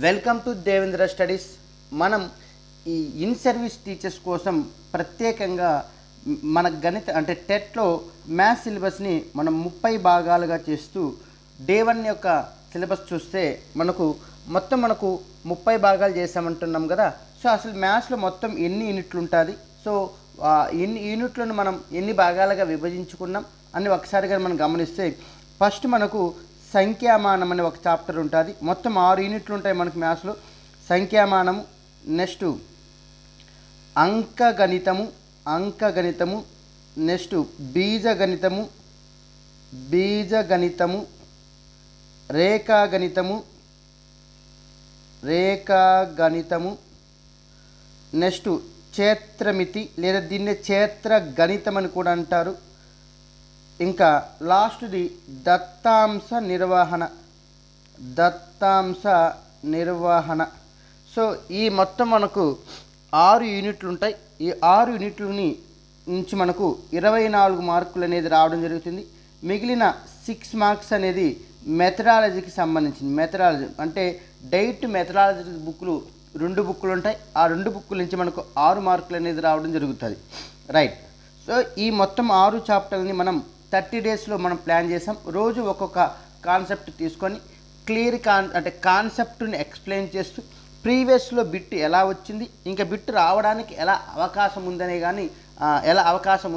Welcome to Devendra studies. మనం ఈ in service teachers కోసం ప్రత్యేకంగా మన గణిత అంటే టెట్లో మ్యాథ్స్ సిలబస్ని మనం 30 భాగాలుగా చేస్తూ డే 1 యొక్క సిలబస్ చూస్తే మనకు 30 భాగాలు చేసామంటున్నాం కదా. సో అసలు మ్యాథ్స్లో మొత్తం ఎన్ని యూనిట్లు ఉంటుంది, సో ఎన్ని యూనిట్లను మనం ఎన్ని భాగాలుగా విభజించుకున్నాం అని ఒకసారిగా మనం గమనిస్తే ఫస్ట్ మనకు సంఖ్యామానం అనే ఒక చాప్టర్ ఉంటుంది. మొత్తం 6 యూనిట్లు ఉంటాయి మనకు మ్యాథ్స్లో. సంఖ్యామానము, నెక్స్ట్ అంకగణితము, నెక్స్ట్ బీజగణితము, రేఖాగణితము, నెక్స్ట్ క్షేత్రమితి లేదా దీన్నే క్షేత్ర గణితం అని కూడా అంటారు. ఇంకా లాస్ట్ది దత్తాంశ నిర్వహణ. సో ఈ మొత్తం మనకు 6 యూనిట్లు ఉంటాయి. ఈ 6 యూనిట్లని నుంచి మనకు 24 మార్కులు అనేది రావడం జరుగుతుంది. మిగిలిన 6 మార్క్స్ అనేది మెథడాలజీకి సంబంధించింది. మెథడాలజీ అంటే డైట్ మెథడాలజీ బుక్లు 2 బుక్లు ఉంటాయి. ఆ 2 బుక్కుల నుంచి మనకు 6 మార్కులు అనేది రావడం జరుగుతుంది. రైట్. సో ఈ మొత్తం 6 చాప్టర్ని మనం 30 డేస్లో మనం ప్లాన్ చేసాం. రోజు ఒక్కొక్క కాన్సెప్ట్ తీసుకొని క్లియర్ కాన్సెప్ట్ని ఎక్స్ప్లెయిన్ చేస్తూ ప్రీవియస్లో బిట్ ఎలా వచ్చింది, ఇంకా బిట్ రావడానికి ఎలా అవకాశం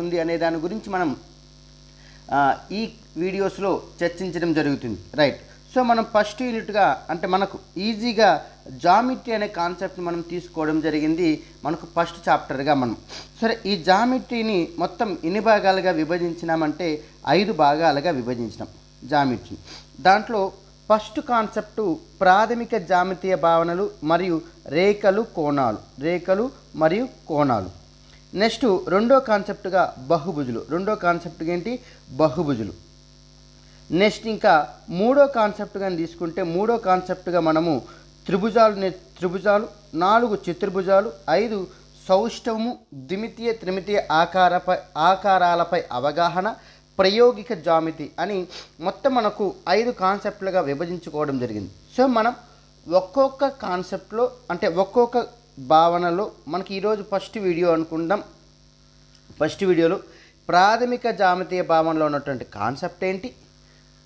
ఉంది అనే దాని గురించి మనం ఈ వీడియోస్లో చర్చించడం జరుగుతుంది. రైట్. సో మనం ఫస్ట్ యూనిట్గా అంటే మనకు ఈజీగా జామెట్రీ అనే కాన్సెప్ట్ని మనం తీసుకోవడం జరిగింది. మనకు ఫస్ట్ చాప్టర్గా మనం సరే ఈ జామెట్రీని మొత్తం ఎన్ని భాగాలుగా విభజించినామంటే 5 భాగాలుగా విభజించినాం జామెట్రీ. దాంట్లో ఫస్ట్ కాన్సెప్టు ప్రాథమిక జామితీయ భావనలు మరియు రేఖలు మరియు కోణాలు. నెక్స్ట్ రెండో కాన్సెప్ట్గా బహుభుజులు. నెక్స్ట్ ఇంకా మూడో కాన్సెప్ట్గా తీసుకుంటే మూడో కాన్సెప్ట్గా మనము త్రిభుజాలు, 4 చతుర్భుజాలు, 5 సౌష్ఠవము, ద్విమితీయ త్రిమితీయ ఆకారాలపై అవగాహన, ప్రయోగిక జామితి అని మొత్తం మనకు 5 కాన్సెప్ట్లుగా విభజించుకోవడం జరిగింది. సో మనం ఒక్కొక్క కాన్సెప్ట్లో అంటే ఒక్కొక్క భావనలో మనకి ఈరోజు ఫస్ట్ వీడియో అనుకుందాం. ఫస్ట్ వీడియోలో ప్రాథమిక జామితీయ భావనలో ఉన్నటువంటి కాన్సెప్ట్ ఏంటి,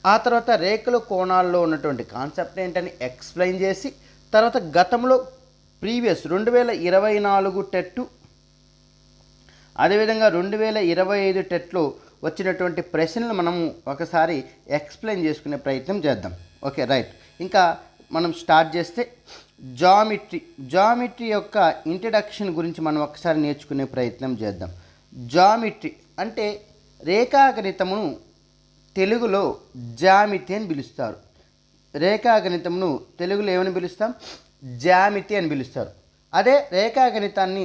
ఆ తర్వాత రేఖలు కోణాల్లో ఉన్నటువంటి కాన్సెప్ట్ ఏంటని ఎక్స్ప్లెయిన్ చేసి, తర్వాత గతంలో ప్రీవియస్ 2024 టెట్ అదేవిధంగా 2025 టెట్లో వచ్చినటువంటి ప్రశ్నలు మనము ఒకసారి ఎక్స్ప్లెయిన్ చేసుకునే ప్రయత్నం చేద్దాం. Okay, right. ఇంకా మనం స్టార్ట్ చేస్తే జామెట్రీ యొక్క ఇంట్రడక్షన్ గురించి మనం ఒకసారి నేర్చుకునే ప్రయత్నం చేద్దాం. జామెట్రీ అంటే రేఖాగణితమును తెలుగులో జామితి అని పిలుస్తారు. రేఖాగణితమును తెలుగులో ఏమని పిలుస్తాం? జామితి అని పిలుస్తారు. అదే రేఖాగణితాన్ని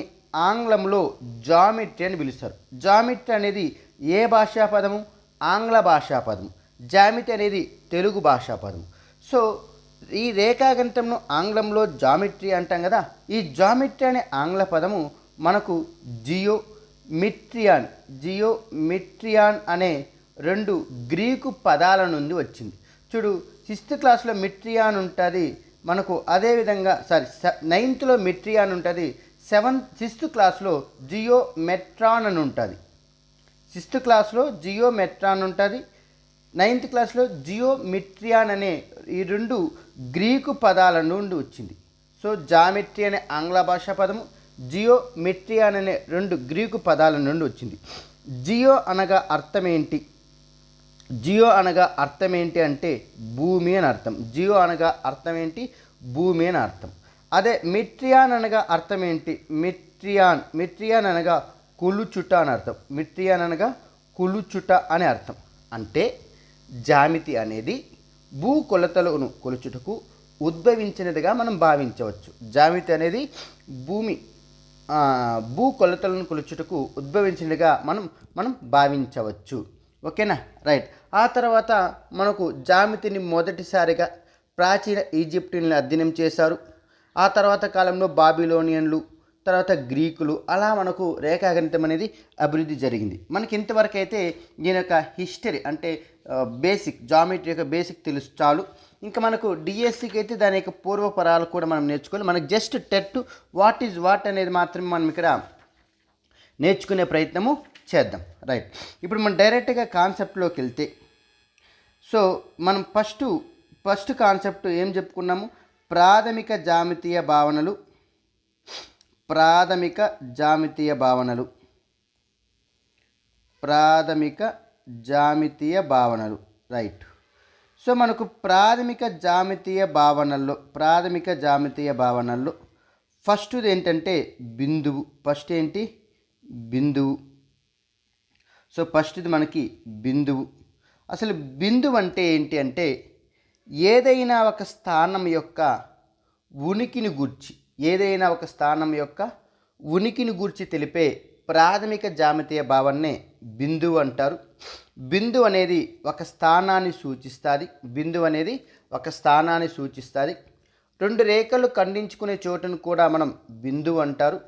ఆంగ్లంలో జామెట్రీ అని పిలుస్తారు. జామెట్రీ అనేది ఏ భాషా పదము? ఆంగ్ల భాషా పదము. జామితి అనేది తెలుగు భాషా పదము. సో ఈ రేఖాగణితంను ఆంగ్లంలో జామెట్రీ అంటాం కదా. ఈ జామెట్రీ అనే ఆంగ్ల పదము మనకు జియోమిట్రియాన్ అనే 2 గ్రీకు పదాల నుండి వచ్చింది. చూడు, 6th క్లాస్లో మిట్రియాన్ ఉంటుంది మనకు, అదేవిధంగా 9thలో మిట్రియాన్ ఉంటుంది, 6th క్లాస్లో జియోమెట్రాన్ అని ఉంటుంది. 6th క్లాస్లో జియోమెట్రాన్ ఉంటుంది, 9th క్లాస్లో జియోమిట్రియాన్ అనే ఈ 2 గ్రీకు పదాల నుండి వచ్చింది. సో జామెట్రీ అనే ఆంగ్ల భాషా పదము, జియోమిట్రియాన్ అనే 2 గ్రీకు పదాల నుండి వచ్చింది. జియో అనగా అర్థం ఏంటి? జియో అనగా అర్థం ఏంటి అంటే భూమి అని అర్థం. జియో అనగా అర్థం ఏంటి? భూమి అని అర్థం. అదే మిట్రియాన్ అనగా అర్థం ఏంటి? మిట్రియాన్ అనగా కొలుచుట అని అర్థం. మిట్రియాన్ అనగా కొలుచుట అనే అర్థం. అంటే జామితి అనేది భూ కొలతలను కొలుచుటకు ఉద్భవించినదిగా మనం భావించవచ్చు. జామితి అనేది భూ కొలతలను కొలుచుటకు ఉద్భవించినదిగా మనం భావించవచ్చు. ఓకేనా, రైట్. ఆ తర్వాత మనకు జామితిని మొదటిసారిగా ప్రాచీన ఈజిప్టుని అధ్యయనం చేశారు. ఆ తర్వాత కాలంలో బాబిలోనియన్లు, తర్వాత గ్రీకులు, అలా మనకు రేఖాగణితం అనేది అభివృద్ధి జరిగింది. మనకి ఇంతవరకు అయితే దీని యొక్క హిస్టరీ అంటే బేసిక్ జామెట్రీ యొక్క బేసిక్ తెలుసు చాలు. ఇంకా మనకు డిఎస్సికి అయితే దాని యొక్క పూర్వపరాలు కూడా మనం నేర్చుకోవాలి. మనకు just TET what is what అనేది మాత్రమే మనం ఇక్కడ నేర్చుకునే ప్రయత్నము చేద్దాం. రైట్, ఇప్పుడు మనం డైరెక్ట్గా కాన్సెప్ట్లోకి వెళ్తే, సో మనం ఫస్ట్ కాన్సెప్ట్ ఏం చెప్పుకున్నాము? ప్రాథమిక జామితీయ భావనలు. ప్రాథమిక జామితీయ భావనలు. రైట్. సో మనకు ప్రాథమిక జామితీయ భావనల్లో ఫస్ట్ది ఏంటంటే బిందువు. ఫస్ట్ ఏంటి? బిందువు. సో ఫస్ట్ది మనకి బిందువు. అసలు బిందువు అంటే ఏంటి అంటే, ఏదైనా ఒక స్థానం యొక్క ఉనికిని గూర్చి తెలిపే ప్రాథమిక జామితీయ భావననే బిందువు అంటారు. బిందువు అనేది ఒక స్థానాన్ని సూచిస్తుంది. రెండు రేఖలు ఖండించుకునే చోటును కూడా మనం బిందువు అంటారు.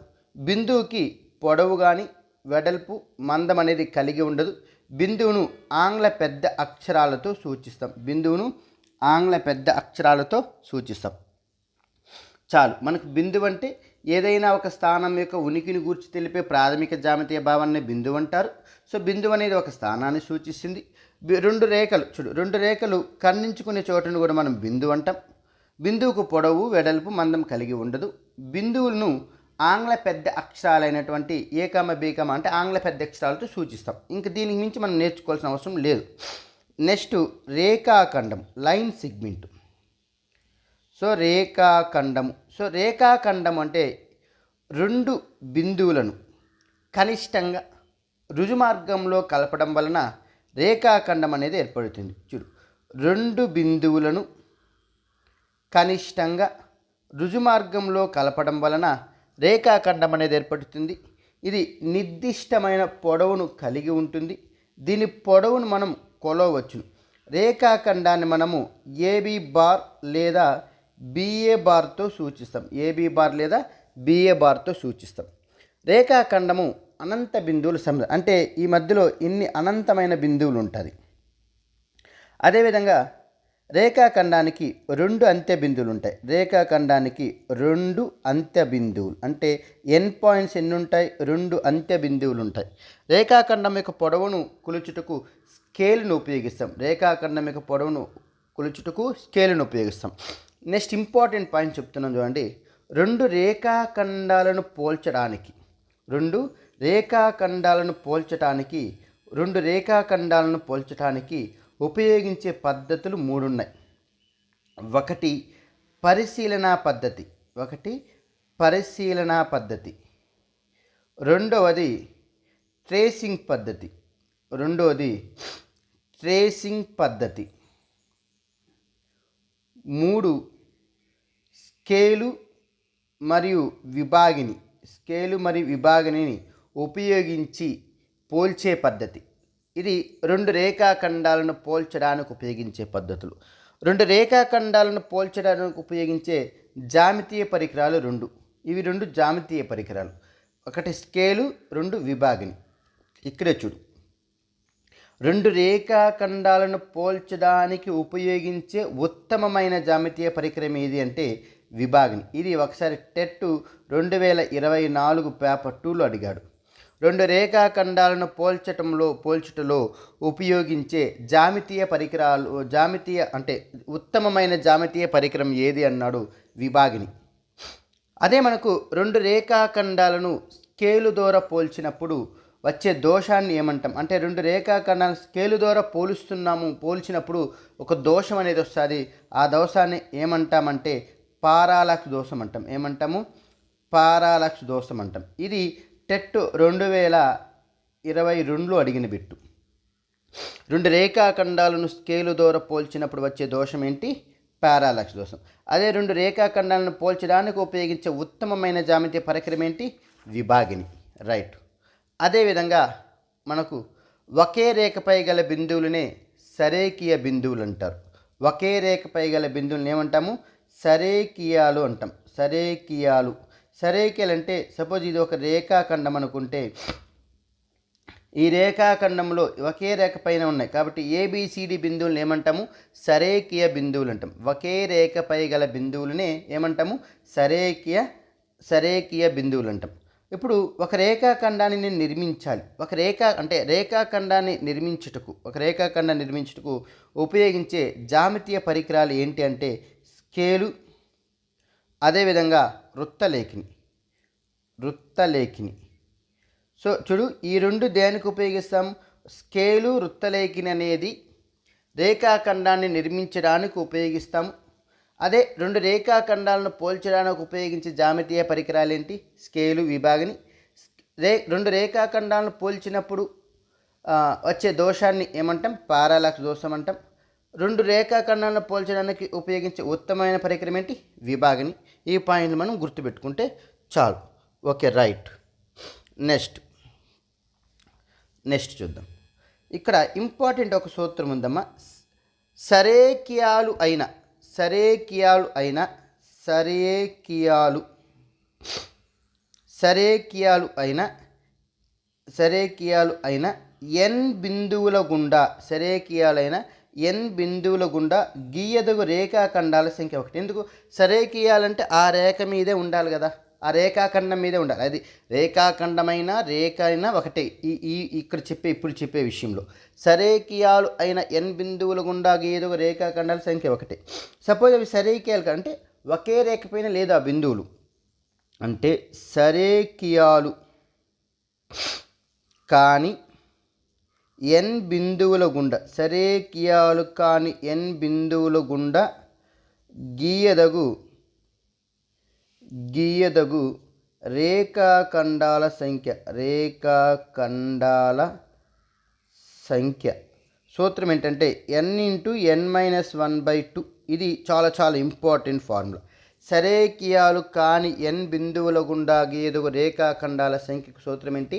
బిందువుకి పొడవు కానీ వెడల్పు మందం అనేది కలిగి ఉండదు. బిందువును ఆంగ్ల పెద్ద అక్షరాలతో సూచిస్తాం. చాలు, మనకు బిందువు అంటే ఏదైనా ఒక స్థానం యొక్క ఉనికిని గూర్చి తెలిపే ప్రాథమిక జామితీయ భావనని బిందువు అంటారు. సో బిందువు అనేది ఒక స్థానాన్ని సూచిస్తుంది. రెండు రేఖలు ఖండించుకునే చోటును కూడా మనం బిందువు అంటాం. బిందువుకు పొడవు వెడల్పు మందం కలిగి ఉండదు. బిందువులను ఆంగ్ల పెద్ద అక్షరాలైనటువంటి ఏ కామ బి కామ అంటే ఆంగ్ల పెద్ద అక్షరాలతో సూచిస్తాం. ఇంకా దీనికి మించి మనం నేర్చుకోవాల్సిన అవసరం లేదు. నెక్స్ట్ రేఖాఖండం, లైన్ సెగ్మెంట్. సో రేఖాఖండం అంటే రెండు బిందువులను కనిష్టంగా రుజుమార్గంలో కలపడం వలన రేఖాఖండం అనేది ఏర్పడుతుంది. చూడు, రెండు బిందువులను కనిష్టంగా రుజుమార్గంలో కలపడం వలన రేఖాఖండం అనేది ఏర్పడుతుంది. ఇది నిర్దిష్టమైన పొడవును కలిగి ఉంటుంది. దీని పొడవును మనం కొలవచ్చును. రేఖాఖండాన్ని మనము ఏబి బార్ లేదా బిఏ బార్తో సూచిస్తాం. రేఖాఖండము అనంత బిందువుల సముద్రం, అంటే ఈ మధ్యలో ఇన్ని అనంతమైన బిందువులు ఉంటుంది. అదేవిధంగా రేఖాఖండానికి రెండు అంత్య బిందువులు ఉంటాయి. అంటే ఎన్ పాయింట్స్ ఎన్ని ఉంటాయి? రెండు అంత్య బిందువులు ఉంటాయి. రేఖాఖండం యొక్క పొడవును కొలుచుటకు స్కేలును ఉపయోగిస్తాం. నెక్స్ట్ ఇంపార్టెంట్ పాయింట్ చెప్తున్నాను చూడండి. రెండు రేఖాఖండాలను పోల్చడానికి ఉపయోగించే పద్ధతులు మూడు ఉన్నాయి. ఒకటి పరిశీలనా పద్ధతి, రెండవది ట్రేసింగ్ పద్ధతి, మూడు స్కేలు మరియు విభాగిని ఉపయోగించి పోల్చే పద్ధతి. ఇది రెండు రేఖాఖండాలను పోల్చడానికి ఉపయోగించే పద్ధతులు. రెండు రేఖాఖండాలను పోల్చడానికి ఉపయోగించే జామితీయ పరికరాలు రెండు. ఇవి రెండు జామితీయ పరికరాలు. ఒకటి స్కేలు, రెండు విభాగిని. ఇక్కడే చూడు, రెండు రేఖాఖండాలను పోల్చడానికి ఉపయోగించే ఉత్తమమైన జామితీయ పరికరం ఏది అంటే విభాగిని. ఇది ఒకసారి టెట్ 2024 పేపర్ 2లో అడిగాడు. రెండు రేఖాఖండాలను పోల్చుటలో ఉపయోగించే ఉత్తమమైన జామితీయ పరికరం ఏది అన్నాడు? విభాగిని. అదే మనకు రెండు రేఖాఖండాలను స్కేలు ద్వారా పోల్చినప్పుడు వచ్చే దోషాన్ని ఏమంటాం అంటే, రెండు రేఖాఖండాలను స్కేలు ద్వారా పోల్చినప్పుడు ఒక దోషం అనేది వస్తుంది. ఆ దోషాన్ని ఏమంటామంటే పారాలాక్స్ దోషం అంటాం. ఇది టెట్ 2022లో అడిగిన బిట్టు. రెండు రేఖాఖండాలను స్కేలు ద్వారా పోల్చినప్పుడు వచ్చే దోషం ఏంటి? పారాలాక్స్ దోషం. అదే రెండు రేఖాఖండాలను పోల్చడానికి ఉపయోగించే ఉత్తమమైన జామితీయ పరికరం ఏంటి? విభాగిని. రైట్. అదేవిధంగా మనకు ఒకే రేఖపై గల బిందువులనే సరేఖీయ బిందువులు అంటారు. ఒకే రేఖపై గల బిందువులను ఏమంటాము? సరేఖీయాలు అంటాం. సరేఖీయాలు అంటే సపోజ్ ఇది ఒక రేఖాఖండం అనుకుంటే, ఈ రేఖాఖండంలో ఒకే రేఖ పైన ఉన్నాయి కాబట్టి ఏబిసిడి బిందువులను ఏమంటాము? సరేఖీయ బిందువులు అంటాం. ఒకే రేఖపై గల బిందువులనే ఏమంటాము? సరేఖీయ బిందువులు అంటాం. ఇప్పుడు ఒక రేఖాఖండాన్ని నేను నిర్మించాలి. రేఖాఖండాన్ని నిర్మించుటకు ఉపయోగించే జామితీయ పరికరాలు ఏంటి అంటే స్కేలు, అదేవిధంగా వృత్తలేఖిని. సో చూడు, ఈ రెండు దేనికి ఉపయోగిస్తాం? స్కేలు, వృత్తలేఖిని అనేది రేఖాఖండాన్ని నిర్మించడానికి ఉపయోగిస్తాము. అదే రెండు రేఖాఖండాలను పోల్చడానికి ఉపయోగించే జామితీయ పరికరాలు ఏంటి? స్కేలు, విభాగిని. రెండు రేఖాఖండాలను పోల్చినప్పుడు వచ్చే దోషాన్ని ఏమంటాం? పారాలాక్స్ దోషం అంటాం. రెండు రేఖాఖండాలను పోల్చడానికి ఉపయోగించే ఉత్తమమైన పరికరం ఏంటి? విభాగిని. ఈ పాయింట్లు మనం గుర్తుపెట్టుకుంటే చాలు. Okay, right. నెక్స్ట్ చూద్దాం. ఇక్కడ ఇంపార్టెంట్ ఒక సూత్రం ఉందమ్మా. సరేఖీయాలు అయిన n బిందువుల గుండా గీయదగు రేఖాఖండాల సంఖ్య 1. ఎందుకు సరేఖీయాలంటే ఆ రేఖ మీదే ఉండాలి కదా, ఆ రేఖాఖండం మీదే ఉండాలి. అది రేఖాఖండమైన రేఖ అయినా ఒకటే. ఇప్పుడు చెప్పే విషయంలో సరేఖీయాలు అయిన n బిందువుల గుండా గీయదగు రేఖాఖండాల సంఖ్య 1. సపోజ్ అవి సరేఖీయాలు అంటే ఒకే రేఖ పైన లేదు ఆ బిందువులు అంటే సరేఖీయాలు కాని n బిందువుల గుండా గీయదగు రేఖాఖండాల సంఖ్య సూత్రం ఏంటంటే n×n-1/2. ఇది చాలా చాలా ఇంపార్టెంట్ ఫార్ములా. సరేఖీయాలు కాని n బిందువుల గుండా గీయదగు రేఖాఖండాల సంఖ్యకు సూత్రం ఏంటి?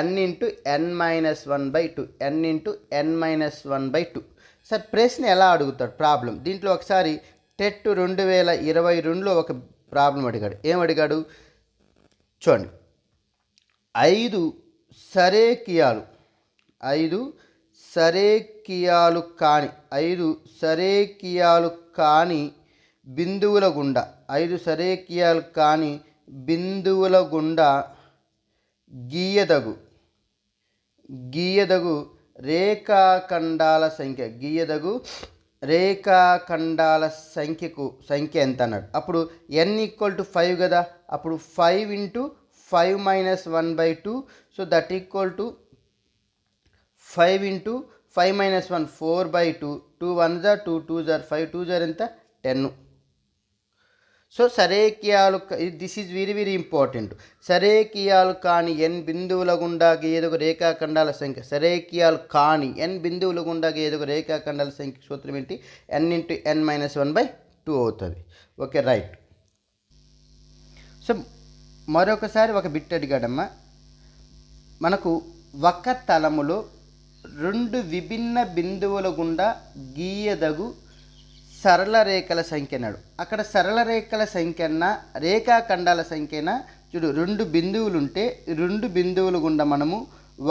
n×n-1/2. సార్ ప్రశ్న ఎలా అడుగుతాడు? ప్రాబ్లం దీంట్లో ఒకసారి టెట్ 2022లో ఒక ప్రాబ్లం అడిగాడు. ఏం అడిగాడు చూడండి. 5 సరేఖీయాలు కాని బిందువుల గుండా గీయదగు రేఖాఖండాల సంఖ్య ఎంత అన్నాడు. అప్పుడు n=5 కదా, అప్పుడు 5×5-1/2. So that equal to 5×5-1 4/2. 2 1s are 2 2s are 5 2s are ఎంత? 10. సో సరేఖీయాలు, this is very very important. సరేఖీయాలు కాని n బిందువుల గుండా గీయదగు రేఖాఖండాల సంఖ్య సూత్రం ఏంటి? n×n-1/2 అవుతుంది. Okay, right. సో మరొకసారి ఒక బిట్ అడిగాడమ్మా. మనకు ఒక తలములో రెండు విభిన్న బిందువుల గుండా గీయదగు సరళ రేఖల సంఖ్య అన్నాడు. అక్కడ సరళ రేఖల సంఖ్యనా రేఖాఖండాల సంఖ్యనా? చూడు, రెండు బిందువులు ఉంటే రెండు బిందువుల గుండా మనము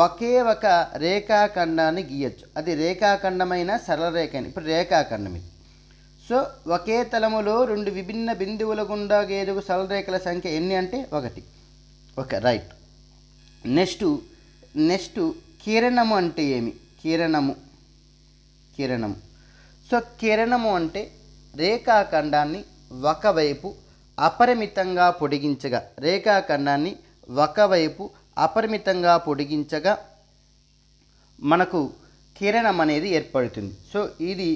ఒకే ఒక రేఖాఖండాన్ని గీయచ్చు. అది రేఖాఖండమైన సరళ రేఖ అని. ఇప్పుడు రేఖాఖండం ఇది. సో ఒకే తలములో రెండు విభిన్న బిందువుల గుండా గీయదగు సరళ రేఖల సంఖ్య ఎన్ని అంటే 1. Okay, right. నెక్స్ట్ కిరణము అంటే ఏమి? కిరణము. సో కిరణము అంటే రేఖాఖండాన్ని ఒకవైపు అపరిమితంగా పొడిగించగా మనకు కిరణం అనేది ఏర్పడుతుంది. సో ఇది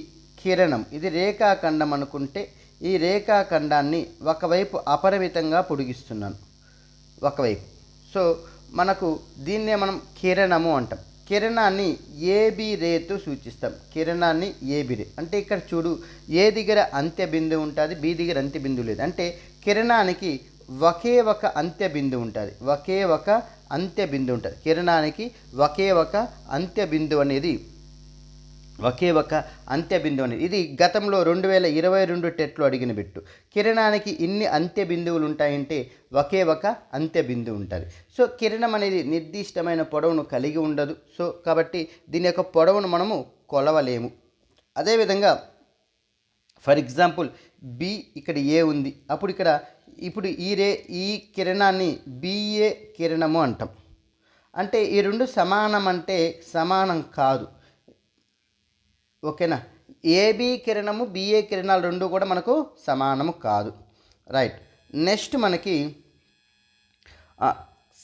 కిరణం, ఇది రేఖాఖండం అనుకుంటే ఈ రేఖాఖండాన్ని ఒకవైపు అపరిమితంగా పొడిగిస్తున్నాను, ఒకవైపు. సో మనకు దీన్నే మనం కిరణము అంటాం. కిరణాన్ని ఏబి రేతో సూచిస్తాం. ఏబి రే అంటే ఇక్కడ చూడు, ఏ దగ్గర అంత్య బిందువు ఉంటుంది, బి దగ్గర అంత్య బిందువు లేదు. అంటే కిరణానికి ఒకే ఒక అంత్య బిందువు ఉంటుంది. కిరణానికి ఒకే ఒక అంత్య బిందువు అనేది ఇది గతంలో 2022 టెట్లో అడిగిన బిట్టు. కిరణానికి ఇన్ని అంత్య బిందువులు ఉంటాయంటే ఒకే ఒక అంత్య బిందువు ఉంటుంది. సో కిరణం అనేది నిర్దిష్టమైన పొడవును కలిగి ఉండదు. సో కాబట్టి దీని యొక్క పొడవును మనము కొలవలేము. అదేవిధంగా ఫర్ ఎగ్జాంపుల్ బి ఇక్కడ ఏ ఉంది, అప్పుడు ఇప్పుడు ఈ కిరణాన్ని బిఏ కిరణము అంటాం. అంటే ఈ రెండు సమానం అంటే సమానం కాదు. ఓకేనా? ఏబి కిరణము బిఏ కిరణాలు రెండు కూడా మనకు సమానము కాదు. రైట్. నెక్స్ట్ మనకి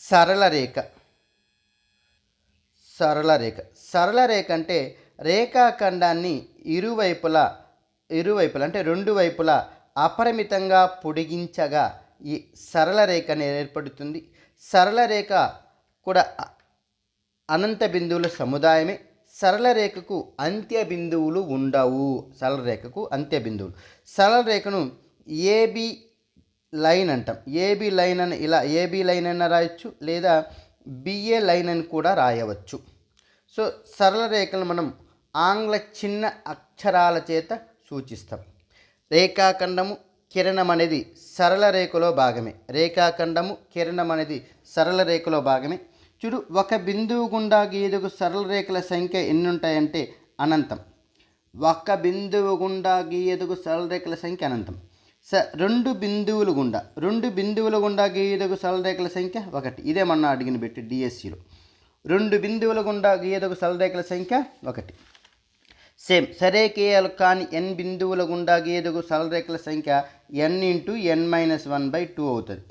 సరళ రేఖ. సరళ రేఖ అంటే రేఖాఖండాన్ని ఇరువైపులా అంటే రెండు వైపులా అపరిమితంగా పొడిగించగా ఈ సరళ రేఖ అనేది ఏర్పడుతుంది. సరళ రేఖ కూడా అనంత బిందువుల సముదాయమే. సరళ రేఖకు అంత్య బిందువులు ఉండవు. సరళ రేఖను ఏబి లైన్ అంటాం. ఏబి లైన్ అని ఇలా ఏబి లైన్ అన్న రాయొచ్చు, లేదా బిఏ లైన్ అని కూడా రాయవచ్చు. సో సరళ రేఖను మనం ఆంగ్ల చిన్న అక్షరాల చేత సూచిస్తాం. రేఖాఖండము కిరణం అనేది సరళ రేఖలో భాగమే. చూడు, ఒక బిందువు గుండా గీయదగు సరళ రేఖల సంఖ్య ఎన్ని ఉంటాయంటే అనంతం. రెండు బిందువుల గుండా గీయదగు సరళ రేఖల సంఖ్య 1. ఇదే మొన్న అడిగిన పెట్టి డిఎస్సిలో. 2 బిందువుల గుండా గీయదగు సరళ రేఖల సంఖ్య 1. సేమ్ సరేఖీయాలు కాని n బిందువుల గుండా గీయదగు సరళ రేఖల సంఖ్య n-1/2 అవుతుంది.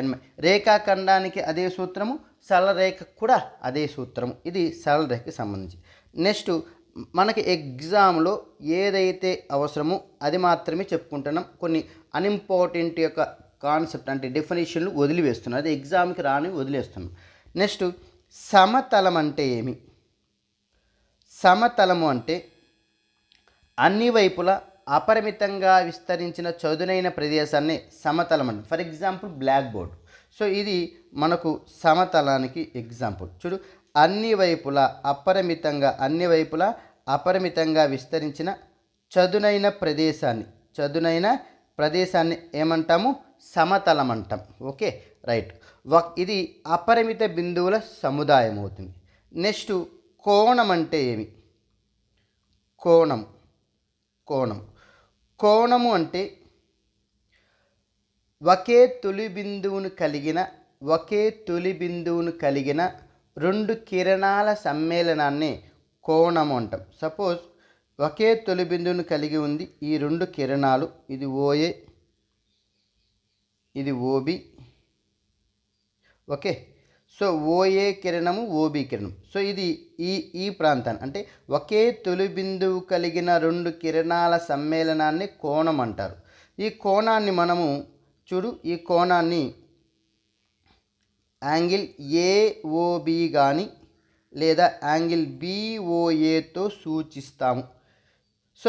n రేఖాఖండానికి అదే సూత్రము, సరళ రేఖ కూడా అదే సూత్రము. ఇది సరళ రేఖకి సంబంధించి. నెక్స్ట్ మనకి ఎగ్జామ్లో ఏదైతే అవసరమో అది మాత్రమే చెప్పుకుంటున్నాం. కొన్ని అన్ఇంపార్టెంట్ యొక్క కాన్సెప్ట్ అంటే డెఫినేషన్లు వదిలివేస్తున్నాం. అది ఎగ్జామ్కి రాని వదిలేస్తున్నాం. నెక్స్ట్ సమతలం అంటే ఏమి? సమతలము అంటే అన్ని వైపులా అపరిమితంగా విస్తరించిన చదునైన ప్రదేశాన్ని సమతలం అంటారు. For example blackboard. So ఇది మనకు సమతలానికి ఎగ్జాంపుల్. చూడు, అన్ని వైపులా అపరిమితంగా విస్తరించిన చదునైన ప్రదేశాన్ని ఏమంటాము? సమతలం అంటాం. Okay, right. ఇది అపరిమిత బిందువుల సముదాయం అవుతుంది. నెక్స్ట్ కోణం అంటే ఏమి? కోణము అంటే ఒకే తొలి బిందువును కలిగిన రెండు కిరణాల సమ్మేళనాన్ని కోణము అంటాం. సపోజ్ ఒకే తొలి బిందువును కలిగి ఉంది ఈ రెండు కిరణాలు, ఇది ఓఏ, ఇది ఓబి. ఓకే, సో ఓఏ కిరణము, ఓబి కిరణం. సో ఇది ఈ ప్రాంతాన్ని అంటే ఒకే తొలి బిందువు కలిగిన రెండు కిరణాల సమ్మేళనాన్ని కోణం అంటారు. ఈ కోణాన్ని మనము ఈ కోణాన్ని యాంగిల్ ఏఓబి కానీ లేదా యాంగిల్ బిఓఏతో సూచిస్తాము. సో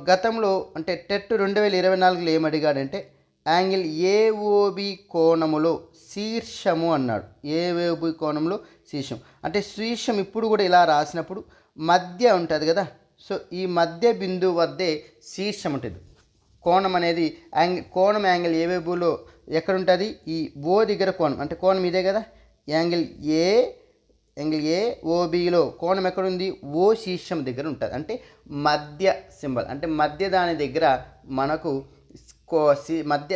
గతంలో అంటే టెట్ 2024లో ఏమడిగాడంటే యాంగిల్ ఏఓబి కోణములో శీర్షము అన్నాడు. ఏఓబి కోణంలో శీర్షం అంటే శీర్షం ఇప్పుడు కూడా ఇలా రాసినప్పుడు మధ్య ఉంటుంది కదా. సో ఈ మధ్య బిందువు వద్దే శీర్షం ఉంటుంది. కోణం అనేది కోణం యాంగిల్ ఏఓబిలో ఎక్కడ ఉంటుంది? ఈ ఓ దగ్గర కోణం అంటే కోణం ఇదే కదా. యాంగిల్ ఏఓబిలో కోణం ఎక్కడుంది? ఓ శీర్షం దగ్గర ఉంటుంది. అంటే మధ్య సింబల్ అంటే మధ్య దాని దగ్గర మనకు మధ్య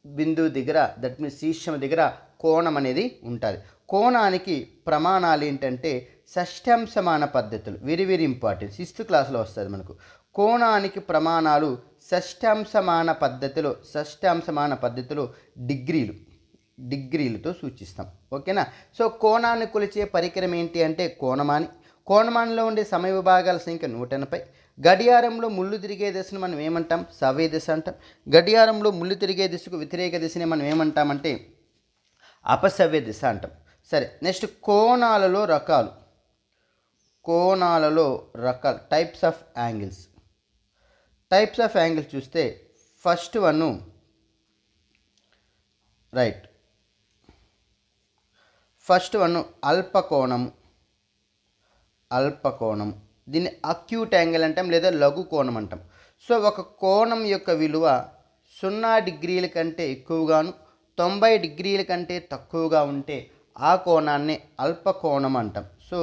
బిందువు దగ్గర, దట్ మీన్స్ శీర్షం దగ్గర కోణం అనేది ఉంటుంది. కోణానికి ప్రమాణాలు ఏంటంటే షష్ఠాంశమాన పద్ధతులు. Very important. 6th క్లాస్లో వస్తుంది మనకు. కోణానికి ప్రమాణాలు షష్ఠాంశమాన పద్ధతిలో డిగ్రీలతో సూచిస్తాం. ఓకేనా? సో కోణాన్ని కొలిచే పరికరం ఏంటి అంటే కోణమాని. కోణమానిలో ఉండే సమయ విభాగాల సంఖ్య 180. గడియారంలో ముళ్ళు తిరిగే దిశను మనం ఏమంటాం? సవ్య దిశ అంటాం. గడియారంలో ముళ్ళు తిరిగే దిశకు వ్యతిరేక దిశని మనం ఏమంటామంటే అపసవ్య దిశ అంటాం. సరే, నెక్స్ట్ కోణాలలో రకాలు. టైప్స్ ఆఫ్ యాంగిల్స్ చూస్తే ఫస్ట్ వన్ అల్పకోణము. దీన్ని అక్యూట్ యాంగిల్ అంటాం లేదా లఘు కోణం అంటాం. సో ఒక కోణం యొక్క విలువ 0 డిగ్రీల కంటే ఎక్కువగాను 90 డిగ్రీల కంటే తక్కువగా ఉంటే ఆ కోణాన్ని అల్పకోణం అంటాం. సో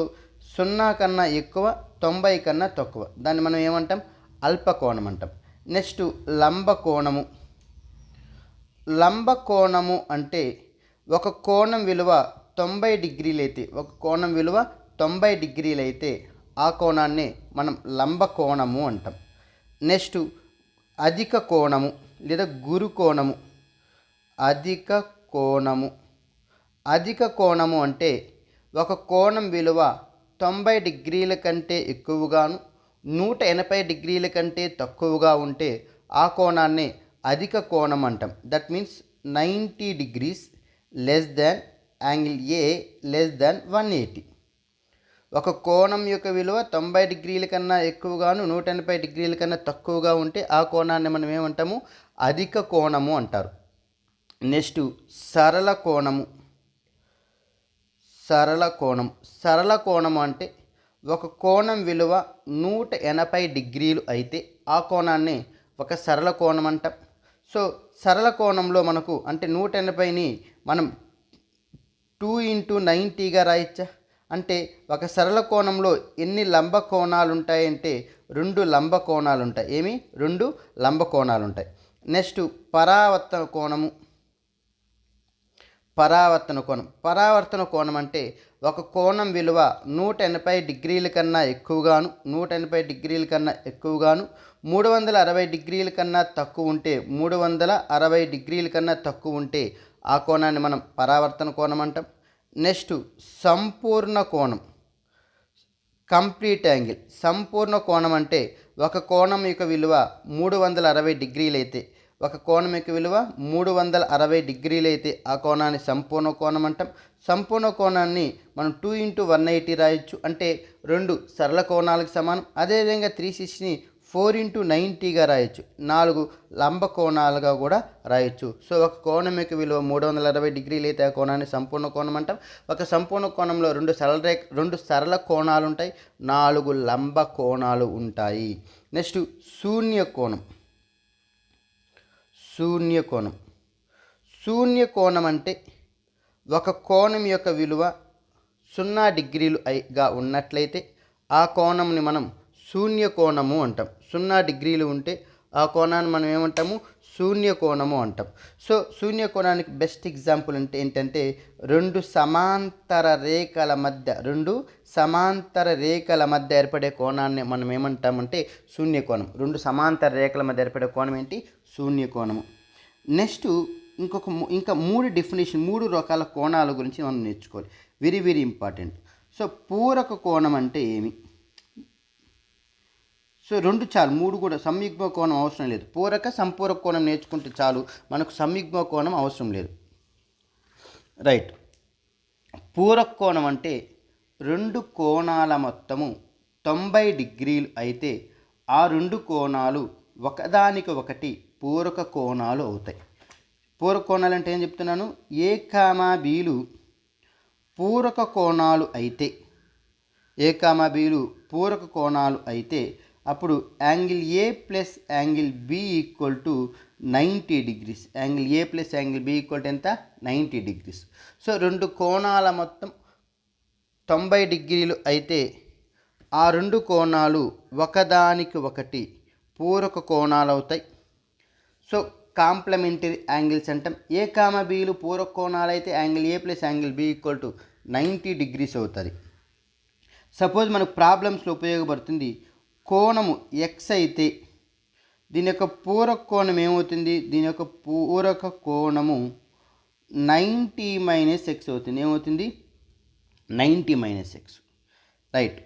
0 కన్నా ఎక్కువ, 90 కన్నా తక్కువ, దాన్ని మనం ఏమంటాం? అల్పకోణం అంటాం. నెక్స్ట్ లంబకోణము. లంబకోణము అంటే ఒక కోణం విలువ 90 డిగ్రీలు అయితే, ఒక కోణం విలువ 90 డిగ్రీలు అయితే ఆ కోణాన్ని మనం లంబకోణము అంటాం. నెక్స్ట్ అధిక కోణము లేదా గురు కోణము. అధిక కోణము. అధిక కోణము అంటే ఒక కోణం విలువ 90 డిగ్రీల కంటే ఎక్కువగాను 180 డిగ్రీల కంటే తక్కువగా ఉంటే ఆ కోణాన్ని అధిక కోణం అంటాం. That means 90 degrees less than angle A less than 180. ఒక కోణం యొక్క విలువ 90 డిగ్రీల కన్నా ఎక్కువగాను 180 డిగ్రీల కన్నా తక్కువగా ఉంటే ఆ కోణాన్ని మనం ఏమంటాము? అధిక కోణము అంటారు. నెక్స్ట్ సరళ కోణము. సరళ కోణం. సరళ కోణము అంటే ఒక కోణం విలువ 180 డిగ్రీలు అయితే ఆ కోణాన్ని ఒక సరళ కోణం అంటాం. సో సరళ కోణంలో మనకు అంటే 180ని మనం 2 × 90గా రాయొచ్చా? అంటే ఒక సరళ కోణంలో ఎన్ని లంబ కోణాలు ఉంటాయంటే 2 లంబ కోణాలు ఉంటాయి. ఏమి? 2 లంబ కోణాలు ఉంటాయి. నెక్స్ట్ పరావర్తన కోణము. పరావర్తన కోణం. పరావర్తన కోణం అంటే ఒక కోణం విలువ 180 డిగ్రీల కన్నా ఎక్కువగాను 180 డిగ్రీల కన్నా ఎక్కువగాను 360 డిగ్రీల కన్నా తక్కువ ఉంటే 360 డిగ్రీల కన్నా తక్కువ ఉంటే ఆ కోణాన్ని మనం పరావర్తన కోణం అంటాం. నెక్స్ట్ సంపూర్ణ కోణం. Complete angle. సంపూర్ణ కోణం అంటే ఒక కోణం యొక్క విలువ 360 డిగ్రీలు అయితే, ఒక కోణం యొక్క విలువ 360 డిగ్రీలు అయితే ఆ కోణాన్ని సంపూర్ణ కోణం అంటాం. సంపూర్ణ కోణాన్ని మనం 2 × 180 రాయొచ్చు, అంటే 2 సరళ కోణాలకు సమానం. అదేవిధంగా 360ని 4 × 90గా రాయొచ్చు, 4 లంబ కోణాలుగా కూడా రాయొచ్చు. సో ఒక కోణం యొక్క విలువ 360 డిగ్రీలు అయితే ఆ కోణాన్ని సంపూర్ణ కోణం అంటాం. ఒక సంపూర్ణ కోణంలో 2 సరళ కోణాలు ఉంటాయి, 4 లంబ కోణాలు ఉంటాయి. నెక్స్ట్ శూన్య కోణం. శూన్య కోణం. శూన్య కోణం అంటే ఒక కోణం యొక్క విలువ 0 డిగ్రీలుగా ఉన్నట్లయితే ఆ కోణంని మనం శూన్య కోణము అంటాం. 0 డిగ్రీలు ఉంటే ఆ కోణాన్ని మనం ఏమంటాము? శూన్య కోణము అంటాం. సో శూన్య కోణానికి బెస్ట్ ఎగ్జాంపుల్ అంటే ఏంటంటే 2 సమాంతర రేఖల మధ్య ఏర్పడే కోణాన్ని మనం ఏమంటామంటే శూన్య కోణం. 2 సమాంతర రేఖల మధ్య ఏర్పడే కోణం ఏంటి? శూన్య కోణము. నెక్స్ట్ ఇంకా 3 రకాల కోణాల గురించి మనం నేర్చుకోవాలి. Very very important. సో పూరక కోణం అంటే ఏమి? సో 2 చాలు, 3 కూడా సంయుగ్మ కోణం అవసరం లేదు. పూరక సంపూరక కోణం నేర్చుకుంటే చాలు, మనకు సంయుగ్మ కోణం అవసరం లేదు. రైట్. పూరక కోణం అంటే 2 కోణాల మొత్తము 90 డిగ్రీలు అయితే ఆ 2 కోణాలు ఒకదానికి ఒకటి పూరక కోణాలు అవుతాయి. పూరక కోణాలు అంటే ఏం చెప్తున్నాను? ఏ కామా బీలు పూరక కోణాలు అయితే, ఏ కామా బీలు పూరక కోణాలు అయితే అప్పుడు angle A plus angle B equal to 90 degrees. Angle A plus angle B equal to ఎంత? 90 డిగ్రీస్. సో 2 కోణాల మొత్తం 90 డిగ్రీలు అయితే ఆ 2 కోణాలు ఒకదానికి ఒకటి పూరక కోణాలు అవుతాయి. సో కాంప్లిమెంటరీ యాంగిల్స్ అంటాం. ఏ కామ బీలు పూరక కోణాలు అయితే angle A plus angle B equal to 90 degrees అవుతుంది. సపోజ్ మనకు ప్రాబ్లమ్స్లో ఉపయోగపడుతుంది. కోణము ఎక్స్ అయితే దీని యొక్క పూరక కోణం ఏమవుతుంది? దీని యొక్క పూరక కోణము 90 - x అవుతుంది. ఏమవుతుంది? 90 - x. రైట్.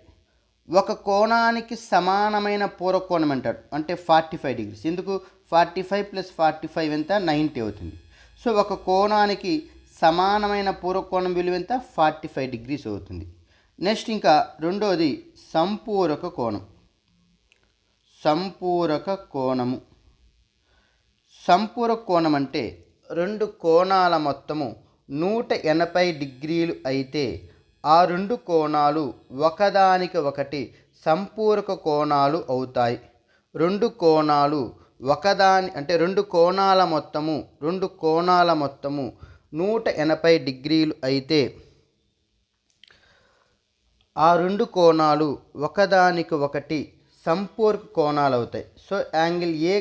ఒక కోణానికి సమానమైన పూరక కోణం అంటాడు, అంటే 45 డిగ్రీస్. ఎందుకు? 45 + 45 ఎంత? 90 అవుతుంది. సో ఒక కోణానికి సమానమైన పూరక కోణం విలువ ఎంత? 45 డిగ్రీస్ అవుతుంది. నెక్స్ట్ ఇంకా రెండోది సంపూరక కోణం. సంపూరక కోణము. సంపూరక కోణం అంటే 2 కోణాల మొత్తము 180 డిగ్రీలు అయితే ఆ 2 కోణాలు ఒకదానికి ఒకటి సంపూరక కోణాలు అవుతాయి. 2 కోణాలు ఒకదాని అంటే రెండు కోణాల మొత్తము 180 డిగ్రీలు అయితే ఆ రెండు కోణాలు ఒకదానికి ఒకటి సంపూరక కోణాలు అవుతాయి. సో యాంగిల్ ఏ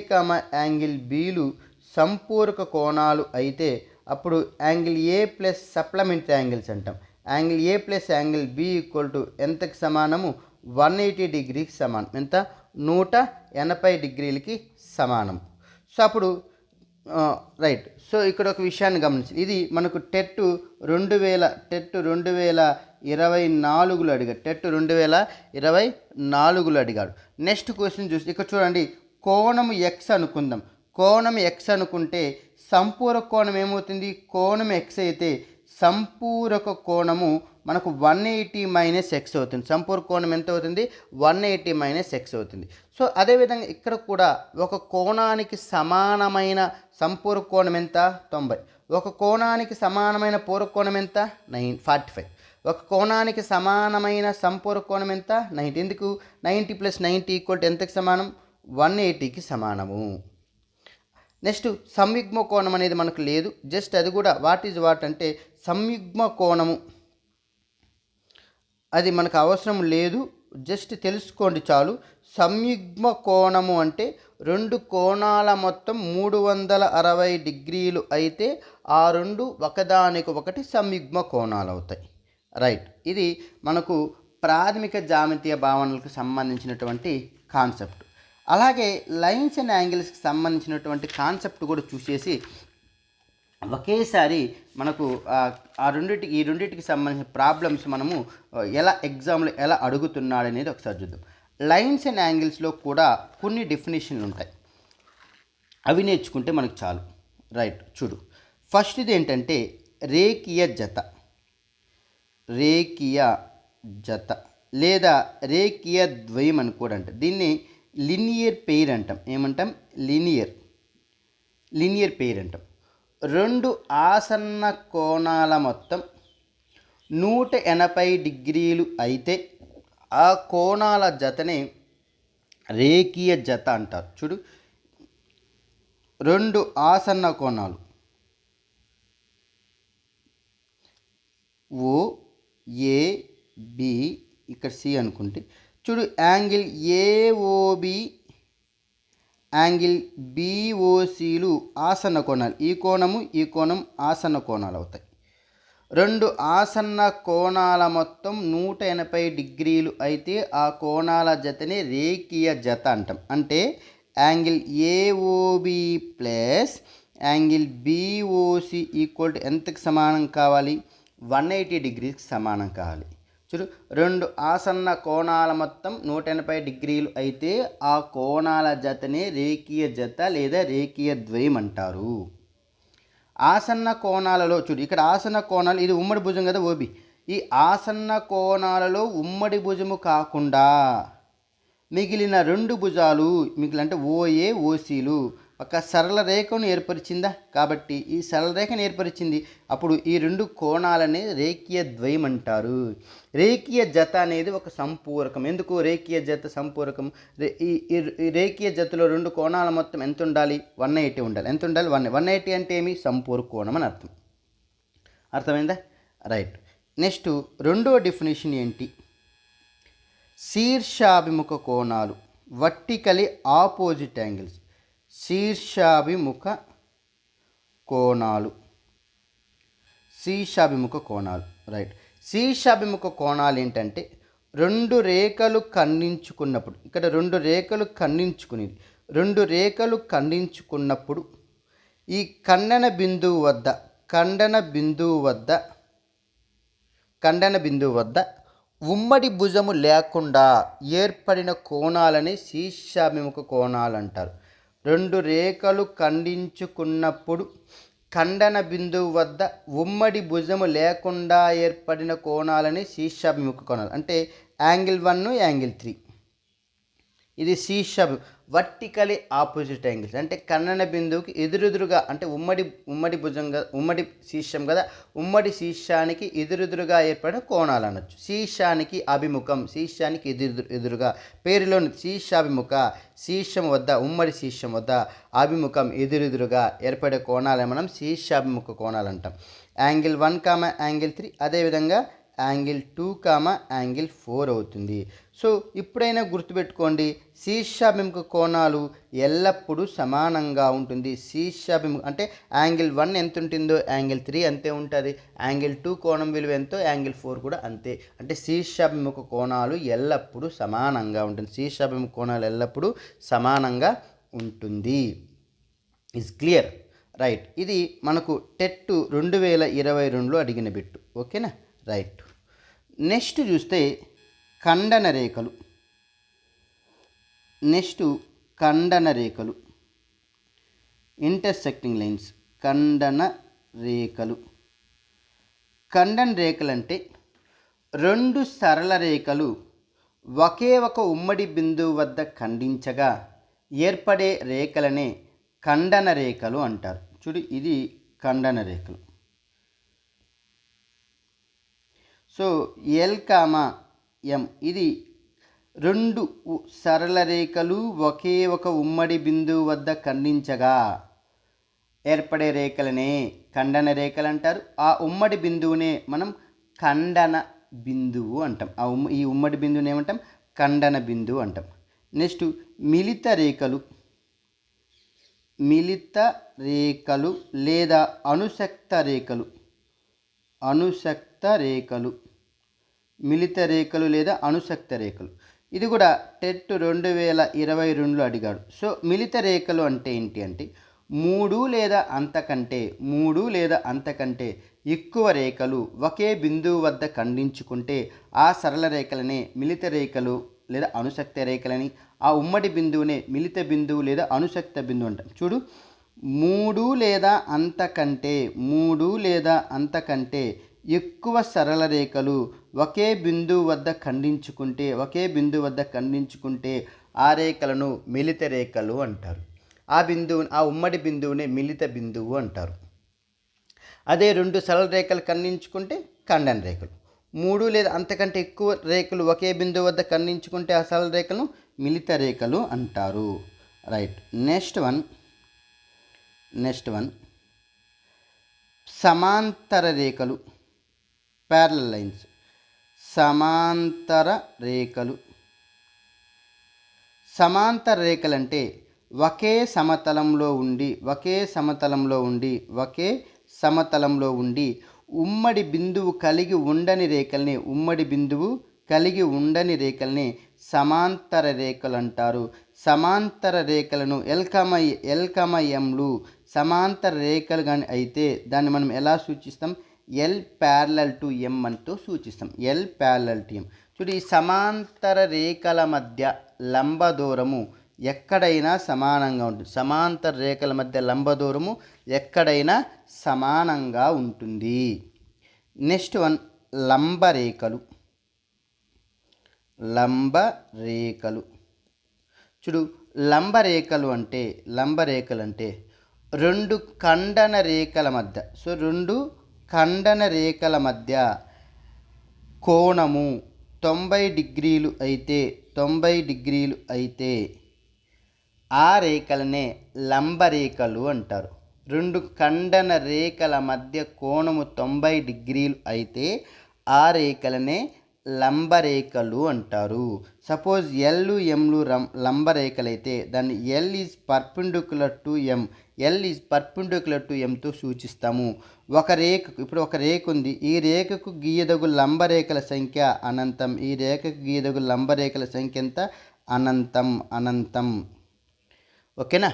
యాంగిల్ బీలు సంపూరక కోణాలు అయితే అప్పుడు angle A plus supplementary angles అంటాం. Angle A plus angle B equal to ఎంతకి సమానము? 180 డిగ్రీకి సమానం. ఎంత? 180 డిగ్రీలకి సమానం. సో అప్పుడు రైట్. సో ఇక్కడ ఒక విషయాన్ని గమనించండి. ఇది మనకు టెట్ 2024లో అడిగాడు. టెట్ 2024లో అడిగాడు. నెక్స్ట్ క్వశ్చన్ చూసి ఇక్కడ చూడండి, కోణం ఎక్స్ అనుకుందాం. కోణం ఎక్స్ అనుకుంటే సంపూరక కోణం ఏమవుతుంది? కోణం ఎక్స్ అయితే సంపూరక కోణము మనకు 180 మైనస్ ఎక్స్ అవుతుంది. సంపూరక కోణం ఎంత అవుతుంది? 180 మైనస్ ఎక్స్ అవుతుంది. సో అదేవిధంగా ఇక్కడ కూడా ఒక కోణానికి సమానమైన సంపూరక కోణం ఎంత? 90. ఒక కోణానికి సమానమైన పూరక కోణం ఎంత? 45. ఒక కోణానికి సమానమైన సంపూరక కోణం ఎంత? 90. ఎందుకు? 90 + 90 = ఎంతకి సమానం? 180కి సమానము. నెక్స్ట్ సంయుగ్మ కోణం అనేది మనకు లేదు. జస్ట్ అది కూడా వాట్ ఈజ్ వాట్ అంటే సంయుగ్మ కోణము అది మనకు అవసరం లేదు, జస్ట్ తెలుసుకోండి చాలు. సంయుగ్మ కోణము అంటే రెండు కోణాల మొత్తం 360 డిగ్రీలు అయితే ఆ రెండు ఒకదానికొకటి సంయుగ్మ కోణాలు అవుతాయి. రైట్. ఇది మనకు ప్రాథమిక జ్యామితీయ భావనలకు సంబంధించినటువంటి కాన్సెప్ట్. అలాగే లైన్స్ అండ్ యాంగిల్స్కి సంబంధించినటువంటి కాన్సెప్ట్ కూడా చూసేసి ఒకేసారి మనకు ఈ రెండింటికి సంబంధించిన ప్రాబ్లమ్స్ మనము ఎగ్జామ్లో ఎలా అడుగుతున్నాడు అనేది ఒకసారి చూద్దాం. లైన్స్ అండ్ యాంగిల్స్లో కూడా కొన్ని డెఫినేషన్లు ఉంటాయి, అవి నేర్చుకుంటే మనకు చాలు. రైట్. చూడు, ఫస్ట్ది ఏంటంటే రేఖీయ జత లేదా రేఖీయ ద్వయం అని కూడా అంటాం. దీన్ని లినియర్ పెయిర్ అంటాం. ఏమంటాం? లినియర్ పెయిర్ అంటాం. రెండు ఆసన్న కోణాల మొత్తం 180 డిగ్రీలు అయితే ఆ కోణాల జతనే రేఖీయ జత అంటారు. చూడు, రెండు ఆసన్న కోణాలు ఓ ఏ బి, ఇక్కడ సి అనుకుంటే చూడు, యాంగిల్ ఏఓబి యాంగిల్ బిఓసిలు ఆసన్న కోణాలు. ఈ కోణం ఆసన్న కోణాలు అవుతాయి. రెండు ఆసన్న కోణాల మొత్తం 180 డిగ్రీలు అయితే ఆ కోణాల జతని రేఖీయ జత అంటాం. అంటే angle AOB plus angle BOC equal to ఎంతకు సమానం కావాలి? 180 డిగ్రీకి సమానం కావాలి. చూడు, రెండు ఆసన్న కోణాల మొత్తం 180 డిగ్రీలు అయితే ఆ కోణాల జతనే రేఖీయ జత లేదా రేఖీయ ద్వయం అంటారు. ఆసన్న కోణాలలో చూడు, ఇక్కడ ఆసన్న కోణాలు, ఇది ఉమ్మడి భుజం కదా ఓబి. ఈ ఆసన్న కోణాలలో ఉమ్మడి భుజము కాకుండా మిగిలిన రెండు భుజాలు అంటే ఓఏ ఓసీలు ఒక సరళ రేఖను ఏర్పరిచిందా? కాబట్టి ఈ సరళ రేఖను ఏర్పరిచింది. అప్పుడు ఈ రెండు కోణాలనే రేఖీయ ద్వయం అంటారు. రేఖీయ జత అనేది ఒక సంపూరకం. ఎందుకు రేఖీయ జత సంపూరకం? ఈ రేఖీయ జతలో రెండు కోణాల మొత్తం ఎంత ఉండాలి? 180 ఉండాలి. ఎంత ఉండాలి? 180 అంటే ఏమి? సంపూరక కోణం అని అర్థం. అర్థమైందా? రైట్. నెక్స్ట్ రెండో డెఫినేషన్ ఏంటి? శీర్షాభిముఖ కోణాలు, వర్టికలీ ఆపోజిట్ యాంగిల్స్. శీర్షాభిముఖ కోణాలు. రైట్. శీర్షాభిముఖ కోణాలు ఏంటంటే రెండు రేఖలు ఖండించుకున్నప్పుడు, ఇక్కడ రెండు రేఖలు ఖండించుకున్నప్పుడు ఈ ఖండన బిందువు వద్ద ఉమ్మడి భుజము లేకుండా ఏర్పడిన కోణాలని శీర్షాభిముఖ కోణాలు అంటారు. రెండు రేఖలు ఖండించుకున్నప్పుడు ఖండన బిందువు వద్ద ఉమ్మడి భుజము లేకుండా ఏర్పడిన కోణాలని శీర్షాభిముఖ కోణాలు. అంటే యాంగిల్ 1, యాంగిల్ 3. ఇది శీర్ష వర్టికలీ ఆపోజిట్ యాంగిల్స్, అంటే ఖండన బిందువుకి ఎదురెదురుగా, అంటే ఉమ్మడి శీర్షం కదా, ఉమ్మడి శీర్షానికి ఎదురెదురుగా ఏర్పడిన కోణాలు అనొచ్చు. శీర్షానికి అభిముఖం, శీర్షానికి ఎదురుగా, పేరులోని శీర్షాభిముఖ, శీర్షం వద్ద, ఉమ్మడి శీర్షం వద్ద అభిముఖం ఎదురెదురుగా ఏర్పడే కోణాలను మనం శీర్షాభిముఖ కోణాలు అంటాం. యాంగిల్ 1, యాంగిల్ 3, అదేవిధంగా యాంగిల్ 2, యాంగిల్ 4 అవుతుంది. సో ఇప్పుడైనా గుర్తుపెట్టుకోండి, శీర్షాభిముఖ కోణాలు ఎల్లప్పుడూ సమానంగా ఉంటుంది. శీర్షాభిముఖ అంటే యాంగిల్ 1 ఎంత ఉంటుందో యాంగిల్ 3 అంతే ఉంటుంది, యాంగిల్ 2 కోణం విలువ ఎంతో యాంగిల్ 4 కూడా అంతే. అంటే శీర్షాభిముఖ కోణాలు ఎల్లప్పుడూ సమానంగా ఉంటుంది. శీర్షాభిముఖ కోణాలు ఎల్లప్పుడూ సమానంగా ఉంటుంది. Is clear? రైట్. ఇది మనకు టెట్ 2022లో అడిగిన బిట్టు. ఓకేనా? రైట్. నెక్స్ట్ చూస్తే ఖండన రేఖలు. ఇంటర్సెక్టింగ్ లైన్స్, ఖండన రేఖలు. ఖండన రేఖలు అంటే రెండు సరళ రేఖలు ఒకే ఒక ఉమ్మడి బిందువు వద్ద ఖండించగా ఏర్పడే రేఖలనే ఖండన రేఖలు అంటారు. చూడు, ఇది ఖండన రేఖలు. సో L, M ఇది రెండు సరళ రేఖలు ఒకే ఒక ఉమ్మడి బిందువు వద్ద ఖండించగా ఏర్పడే రేఖలనే ఖండన రేఖలు అంటారు. ఆ ఉమ్మడి బిందువునే మనం ఖండన బిందువు అంటాం. ఈ ఉమ్మడి బిందువుని ఏమంటాం? ఖండన బిందువు అంటాం. నెక్స్ట్ మిళిత రేఖలు లేదా అనుసక్త రేఖలు. మిళిత రేఖలు లేదా అనుసక్త రేఖలు. ఇది కూడా టెట్ 2022లో అడిగాడు. సో మిళిత రేఖలు అంటే ఏంటి అంటే మూడు లేదా అంతకంటే ఎక్కువ రేఖలు ఒకే బిందువు వద్ద ఖండించుకుంటే ఆ సరళ రేఖలనే మిళిత రేఖలు లేదా అనుసక్త రేఖలని, ఆ ఉమ్మడి బిందువునే మిళిత బిందువు లేదా అనుసక్త బిందువు అంటాం. చూడు, మూడు లేదా అంతకంటే ఎక్కువ సరళ రేఖలు ఒకే బిందువు వద్ద ఖండించుకుంటే ఆ రేఖలను మిళిత రేఖలు అంటారు. ఆ ఉమ్మడి బిందువునే మిళిత బిందువు అంటారు. అదే రెండు సరళ రేఖలు ఖండించుకుంటే ఖండన రేఖలు. మూడు లేదా అంతకంటే ఎక్కువ రేఖలు ఒకే బిందువు వద్ద ఖండించుకుంటే ఆ సరళ రేఖలను మిళిత రేఖలు అంటారు. రైట్. నెక్స్ట్ వన్ సమాంతర రేఖలు, ప్యారలల్ లైన్స్. సమాంతర రేఖలు అంటే ఒకే సమతలంలో ఉండి ఉమ్మడి బిందువు కలిగి ఉండని రేఖల్ని సమాంతర రేఖలు అంటారు. సమాంతర రేఖలను L, Mలు సమాంతర రేఖలు కానీ అయితే దాన్ని మనం ఎలా సూచిస్తాం? L parallel to M అంటూ సూచిస్తాం. L parallel to M. చూడు, ఈ సమాంతర రేఖల మధ్య లంబ దూరము ఎక్కడైనా సమానంగా ఉంటుంది. సమాంతర రేఖల మధ్య లంబ దూరము ఎక్కడైనా సమానంగా ఉంటుంది. నెక్స్ట్ వన్ లంబ రేఖలు. చూడు, లంబ రేఖలు అంటే రెండు ఖండన రేఖల మధ్య కోణము 90 డిగ్రీలు అయితే ఆ రేఖలనే లంబ రేఖలు అంటారు. రెండు ఖండన రేఖల మధ్య కోణము 90 డిగ్రీలు అయితే ఆ రేఖలనే లంబ రేఖలు అంటారు. సపోజ్ L, Mలు లంబ రేఖలైతే దాన్ని L ఈజ్ పర్పెండిక్యులర్ టు Mతో సూచిస్తాము. ఒక రేఖ ఉంది, ఈ రేఖకు గీయదగు లంబ రేఖల సంఖ్య అనంతం. ఎంత? అనంతం. ఓకేనా?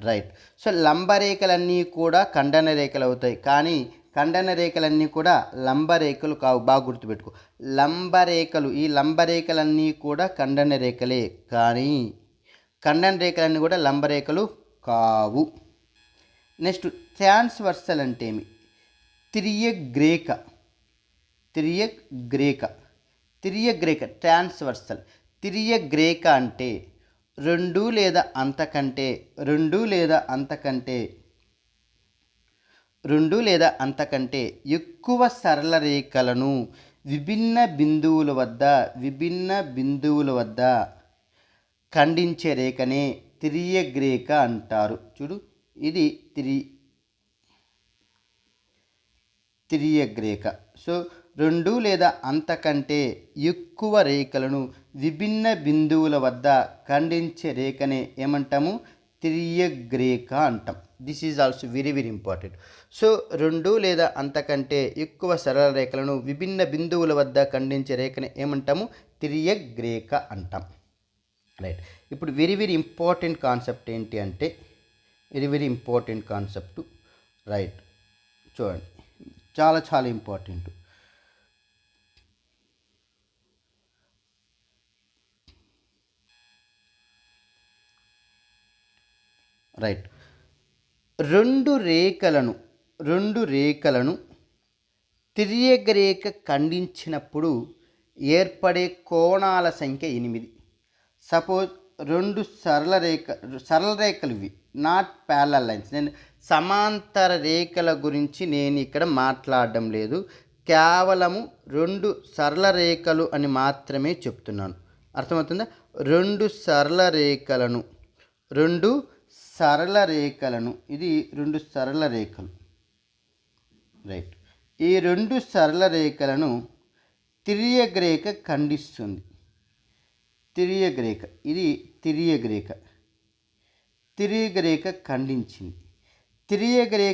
రైట్. సో లంబ రేఖలన్నీ కూడా ఖండన రేఖలు అవుతాయి, కానీ ఖండన రేఖలన్నీ కూడా లంబ రేఖలు కావు. బాగా గుర్తుపెట్టుకో, ఈ లంబ రేఖలన్నీ కూడా ఖండన రేఖలే, కానీ ఖండన రేఖలన్నీ కూడా లంబ రేఖలు కావు. నెక్స్ట్ ట్రాన్స్వర్సల్ అంటే ఏమి? తిర్యగ్రేఖ. ట్రాన్స్వర్సల్. తిర్యగ్రేఖ అంటే రెండు లేదా అంతకంటే ఎక్కువ సరళ రేఖలను విభిన్న బిందువుల వద్ద ఖండించే రేఖనే తిర్యగ్రేఖ అంటారు. చూడు, ఇది తిర్యగ్రేఖ. సో రెండు లేదా అంతకంటే ఎక్కువ రేఖలను విభిన్న బిందువుల వద్ద ఖండించే రేఖనే ఏమంటాము? తిర్యగ్రేఖ అంటాం. This is also very very important. So రెండు లేదా అంతకంటే ఎక్కువ సరళ రేఖలను విభిన్న బిందువుల వద్ద ఖండించే రేఖని ఏమంటాము? తిర్యగ్రేఖ అంటాం. రైట్. ఇప్పుడు వెరీ వెరీ ఇంపార్టెంట్ కాన్సెప్ట్ ఏంటి అంటే, రైట్, చూడండి, చాలా చాలా ఇంపార్టెంట్. రైట్. రెండు రేఖలను తిర్యగ్రేఖ ఖండించినప్పుడు ఏర్పడే కోణాల సంఖ్య 8. సపోజ్ రెండు సరళ రేఖలు ఇవి, నాట్ ప్యారలల్ లైన్స్. నేను సమాంతర రేఖల గురించి నేను ఇక్కడ మాట్లాడడం లేదు, కేవలము రెండు సరళ రేఖలు అని మాత్రమే చెప్తున్నాను. అర్థమవుతుందా? రెండు సరళ రేఖలను ఇది రెండు సరళ రేఖలు. రైట్. ఈ రెండు సరళ రేఖలను తిర్యగ్రేఖ ఖండిస్తుంది. ఇది తిర్యగ్రేఖ ఖండించింది. తిర్యగ్రేఖ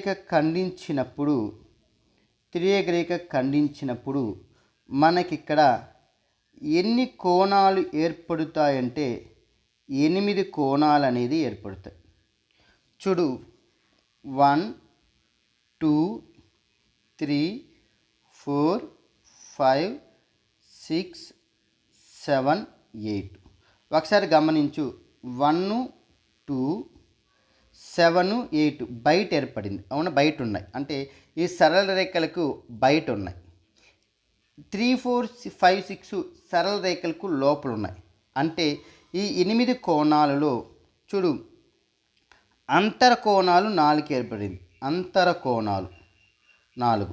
ఖండించినప్పుడు మనకిక్కడ ఎన్ని కోణాలు ఏర్పడుతాయంటే 8 కోణాలు అనేది ఏర్పడతాయి. చూడు, 1 2 3 4 5 6 7 8. ఒకసారి గమనించు, 1 2 7 8 బయట ఏర్పడింది. అవునా? బయట ఉన్నాయి, అంటే ఈ సరళ రేఖలకు బయట ఉన్నాయి. 3 4 5 6 సరళ రేఖలకు లోపల ఉన్నాయి. అంటే ఈ 8 కోణాలలో చూడు, అంతర కోణాలు 4 ఏర్పడింది. అంతర కోణాలు 4.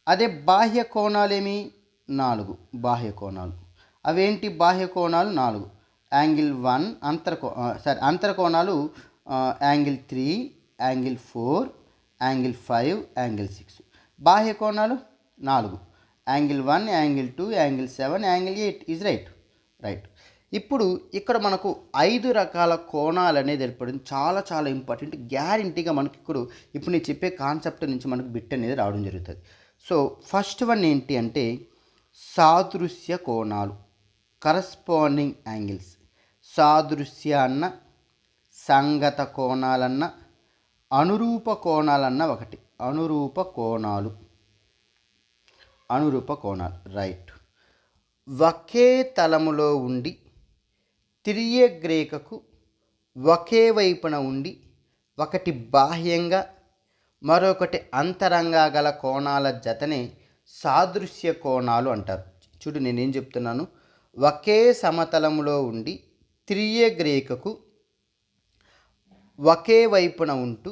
అదే బాహ్య కోణాలేమి? 4 బాహ్య కోణాలు. అవేంటి బాహ్య కోణాలు? 4. యాంగిల్ 1 అంతర కోణాలు యాంగిల్ 3, యాంగిల్ 4, యాంగిల్ 5, యాంగిల్ 6. బాహ్య కోణాలు 4. Angle 1, angle 2, angle 7, angle 8 is right. ఇప్పుడు ఇక్కడ మనకు 5 రకాల కోణాలు అనేది ఏర్పడింది. చాలా చాలా ఇంపార్టెంట్. గ్యారంటీగా మనకి ఇప్పుడు నేను చెప్పే కాన్సెప్ట్ నుంచి మనకు బిట్ అనేది రావడం జరుగుతుంది. సో ఫస్ట్ వన్ ఏంటి అంటే సాదృశ్య కోణాలు, కరస్పాండింగ్ యాంగిల్స్. సాదృశ్య అన్న, సంగత కోణాలన్న, అనురూప కోణాలన్న ఒకటి. అనురూప కోణాలు. రైట్. ఒకే తలములో ఉండి తిర్యగ్రేఖకు ఒకే వైపున ఉండి ఒకటి బాహ్యంగా మరొకటి అంతరంగా గల కోణాల జతనే సాదృశ్య కోణాలు అంటారు. చూడు, నేనేం చెప్తున్నాను, ఒకే సమతలములో ఉండి తిర్యగ్రేఖకు ఒకే వైపున ఉంటూ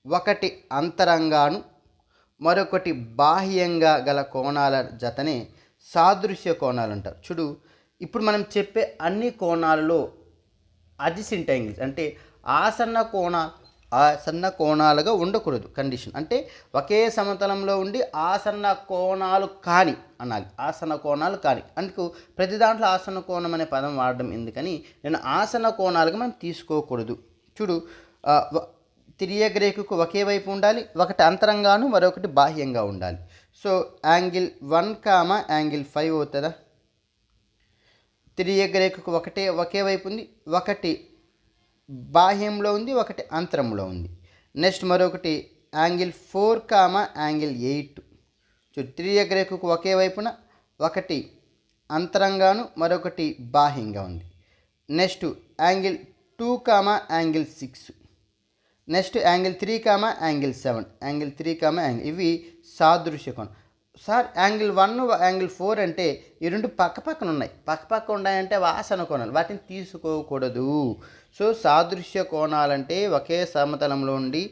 ఒకటి అంతరంగాను మరొకటి బాహ్యంగా గల కోణాల జతనే సాదృశ్య కోణాలు అంటారు. చూడు, ఇప్పుడు మనం చెప్పే అన్ని కోణాలలో అడ్జసెంట్ యాంగిల్స్ అంటే ఆసన్న కోణాలుగా ఉండకూడదు. కండిషన్ అంటే ఒకే సమతలంలో ఉండి ఆసన్న కోణాలు కాని అనాలి. ఆసన్న కోణాలు కాని. అందుకు ప్రతి దాంట్లో ఆసన్న కోణం అనే పదం వాడడం ఎందుకని నేను ఆసన్న కోణాలుగా మనం తీసుకోకూడదు. చూడు, తిర్యగ్రేఖకు ఒకే వైపు ఉండాలి, ఒకటి అంతరంగాను మరొకటి బాహ్యంగా ఉండాలి. సో యాంగిల్ 1, యాంగిల్ 5 అవుతుందా? తిర్యగ్రేఖకు ఒకే వైపు ఉంది, ఒకటి బాహ్యంలో ఉంది, ఒకటి అంతరంలో ఉంది. నెక్స్ట్ మరొకటి యాంగిల్ 4, యాంగిల్ 8. తిర్యగ్రేఖకు ఒకే వైపున ఒకటి అంతరంగాను మరొకటి బాహ్యంగా ఉంది. Next angle 2, angle 6. Next angle 3, angle 7. ఇవి సాదృశ్య కోణం. సార్ యాంగిల్ 1 యాంగిల్ 4 అంటే ఈ రెండు పక్క పక్కన ఉన్నాయి. పక్క పక్క ఉన్నాయంటే ఆసన కోణాలు, వాటిని తీసుకోకూడదు. సో సాదృశ్య కోణాలంటే ఒకే సమతలంలో ఉండి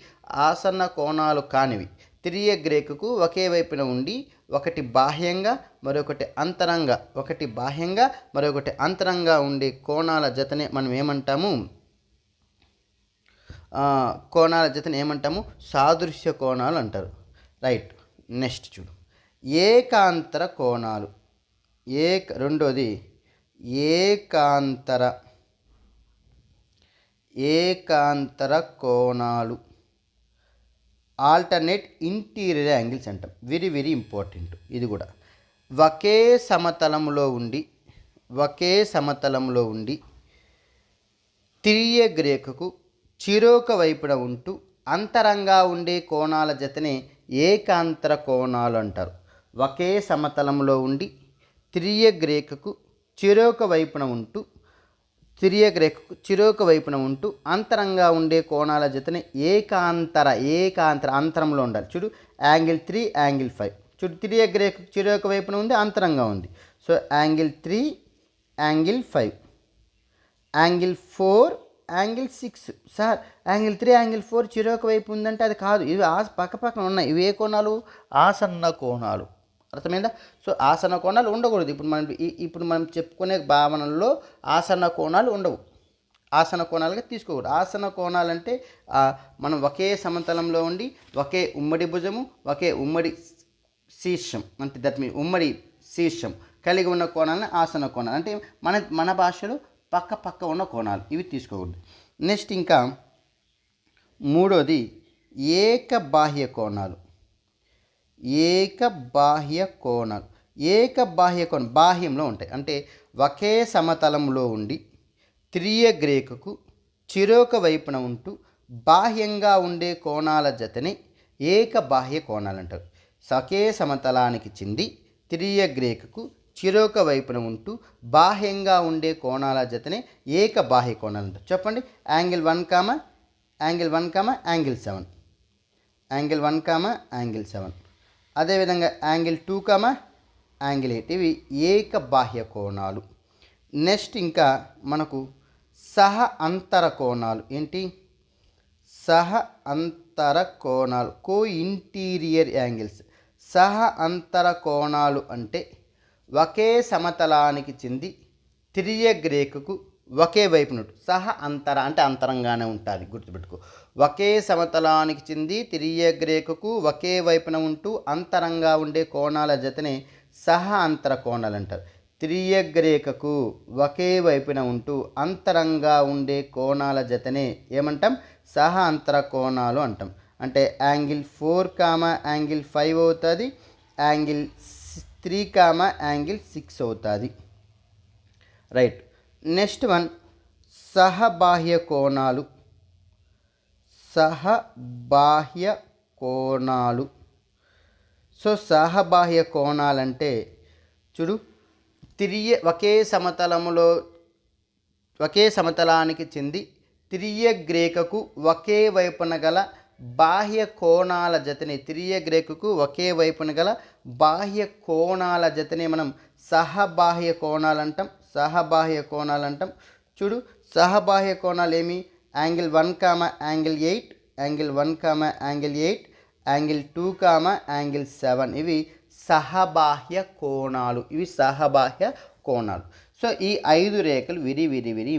ఆసన్న కోణాలు కానివి, తిరియక్ రేఖకు ఒకే వైపున ఉండి ఒకటి బాహ్యంగా మరొకటి అంతరంగా, ఒకటి బాహ్యంగా మరొకటి అంతరంగా ఉండే కోణాల జతనే మనం ఏమంటాము, కోణాల జతని ఏమంటాము, సాదృశ్య కోణాలు అంటారు. రైట్. నెక్స్ట్ చూడు, ఏకాంతర కోణాలు. రెండోది ఏకాంతర కోణాలు, ఆల్టర్నేట్ ఇంటీరియర్ యాంగిల్స్ అంటాం. వెరీ వెరీ ఇంపార్టెంట్ ఇది కూడా. ఒకే సమతలంలో ఉండి తిరియక్ రేఖకు చిరోక వైపున ఉంటూ అంతరంగా ఉండే కోణాల జతనే ఏకాంతర కోణాలు అంటారు. ఒకే సమతలంలో ఉండి తిరియక్ రేఖకు చిరోక వైపున ఉంటూ అంతరంగా ఉండే కోణాల జతని ఏకాంతర అంతరంలో ఉండాలి. చూడు, యాంగిల్ 3 యాంగిల్ 5. చూడు, తిరియక్ రేఖకు చిరోక వైపున ఉంది, అంతరంగా ఉంది. So angle 3 angle 5, angle 4 angle 6. Sir angle 3 angle 4 చిరోక వైపు ఉందంటే అది కాదు, ఇవి పక్క పక్కన ఉన్నాయి. ఇవి ఏ కోణాలు? ఆసన్న కోణాలు. అర్థమైందా? సో ఆసన్న కోణాలు ఉండకూడదు. ఇప్పుడు మనం చెప్పుకునే భావనల్లో ఆసన్న కోణాలు ఉండవు, ఆసన కోణాలుగా తీసుకోకూడదు. ఆసన కోణాలంటే మనం ఒకే సమతలంలో ఉండి ఒకే ఉమ్మడి భుజము, ఒకే ఉమ్మడి శీర్షం, అంటే దట్ మీన్ ఉమ్మడి శీర్షం కలిగి ఉన్న కోణాలను ఆసన కోణాలు అంటే మన భాషలో పక్క పక్క ఉన్న కోణాలు, ఇవి తీసుకోకూడదు. నెక్స్ట్ ఇంకా మూడోది ఏకబాహ్య కోణాలు. ఏకబాహ్య కోణం బాహ్యంలో ఉంటాయి. అంటే ఒకే సమతలంలో ఉండి తిరియక్ రేఖకు చిరోక వైపున ఉంటూ బాహ్యంగా ఉండే కోణాల జతని ఏకబాహ్య కోణాలు అంటారు. ఒకే సమతలానికి చెంది తిరియక్ రేఖకు చిరోక వైపున ఉంటూ బాహ్యంగా ఉండే కోణాల జతనే ఏకబాహ్య కోణాలు అంటారు. చెప్పండి, యాంగిల్ 1, యాంగిల్ 7, యాంగిల్ 7. అదేవిధంగా యాంగిల్ 2, యాంగిల్ 8. ఇవి ఏకబాహ్య కోణాలు. నెక్స్ట్ ఇంకా మనకు సహ అంతర కోణాలు. ఏంటి? సహ అంతర కోణాలు, కో ఇంటీరియర్ యాంగిల్స్. సహ అంతర కోణాలు అంటే ఒకే సమతలానికి చెంది తిరియక్ రేఖకు ఒకే వైపున సహ అంతర అంటే అంతరంగానే ఉంటుంది, గుర్తుపెట్టుకో. ఒకే సమతలానికి చెంది తిరియక్ రేఖకు ఒకే వైపున ఉంటూ అంతరంగా ఉండే కోణాల జతనే సహ అంతర కోణాలు అంటారు. తిరియక్ రేఖకు ఒకే వైపున ఉంటూ అంతరంగా ఉండే కోణాల జతనే ఏమంటాం? సహ అంతర కోణాలు అంటాం. అంటే యాంగిల్ 4, యాంగిల్ 5 అవుతుంది, యాంగిల్ 3, యాంగిల్ 6 అవుతుంది. రైట్. నెక్స్ట్ వన్ సహబాహ్య కోణాలు. సో సహబాహ్య కోణాలంటే చూడు, ఒకే సమతలానికి చెంది తిరియక్ రేఖకు ఒకే వైపున గల బాహ్య కోణాల జతని మనం సహబాహ్య కోణాలు అంటాం. చూడు, సహబాహ్య కోణాలు ఏమి? Angle 1, angle 8, angle 2, angle 7. ఇవి సహబాహ్య కోణాలు. సో ఈ 5 రేఖలు వెరీ వెరీ వెరీ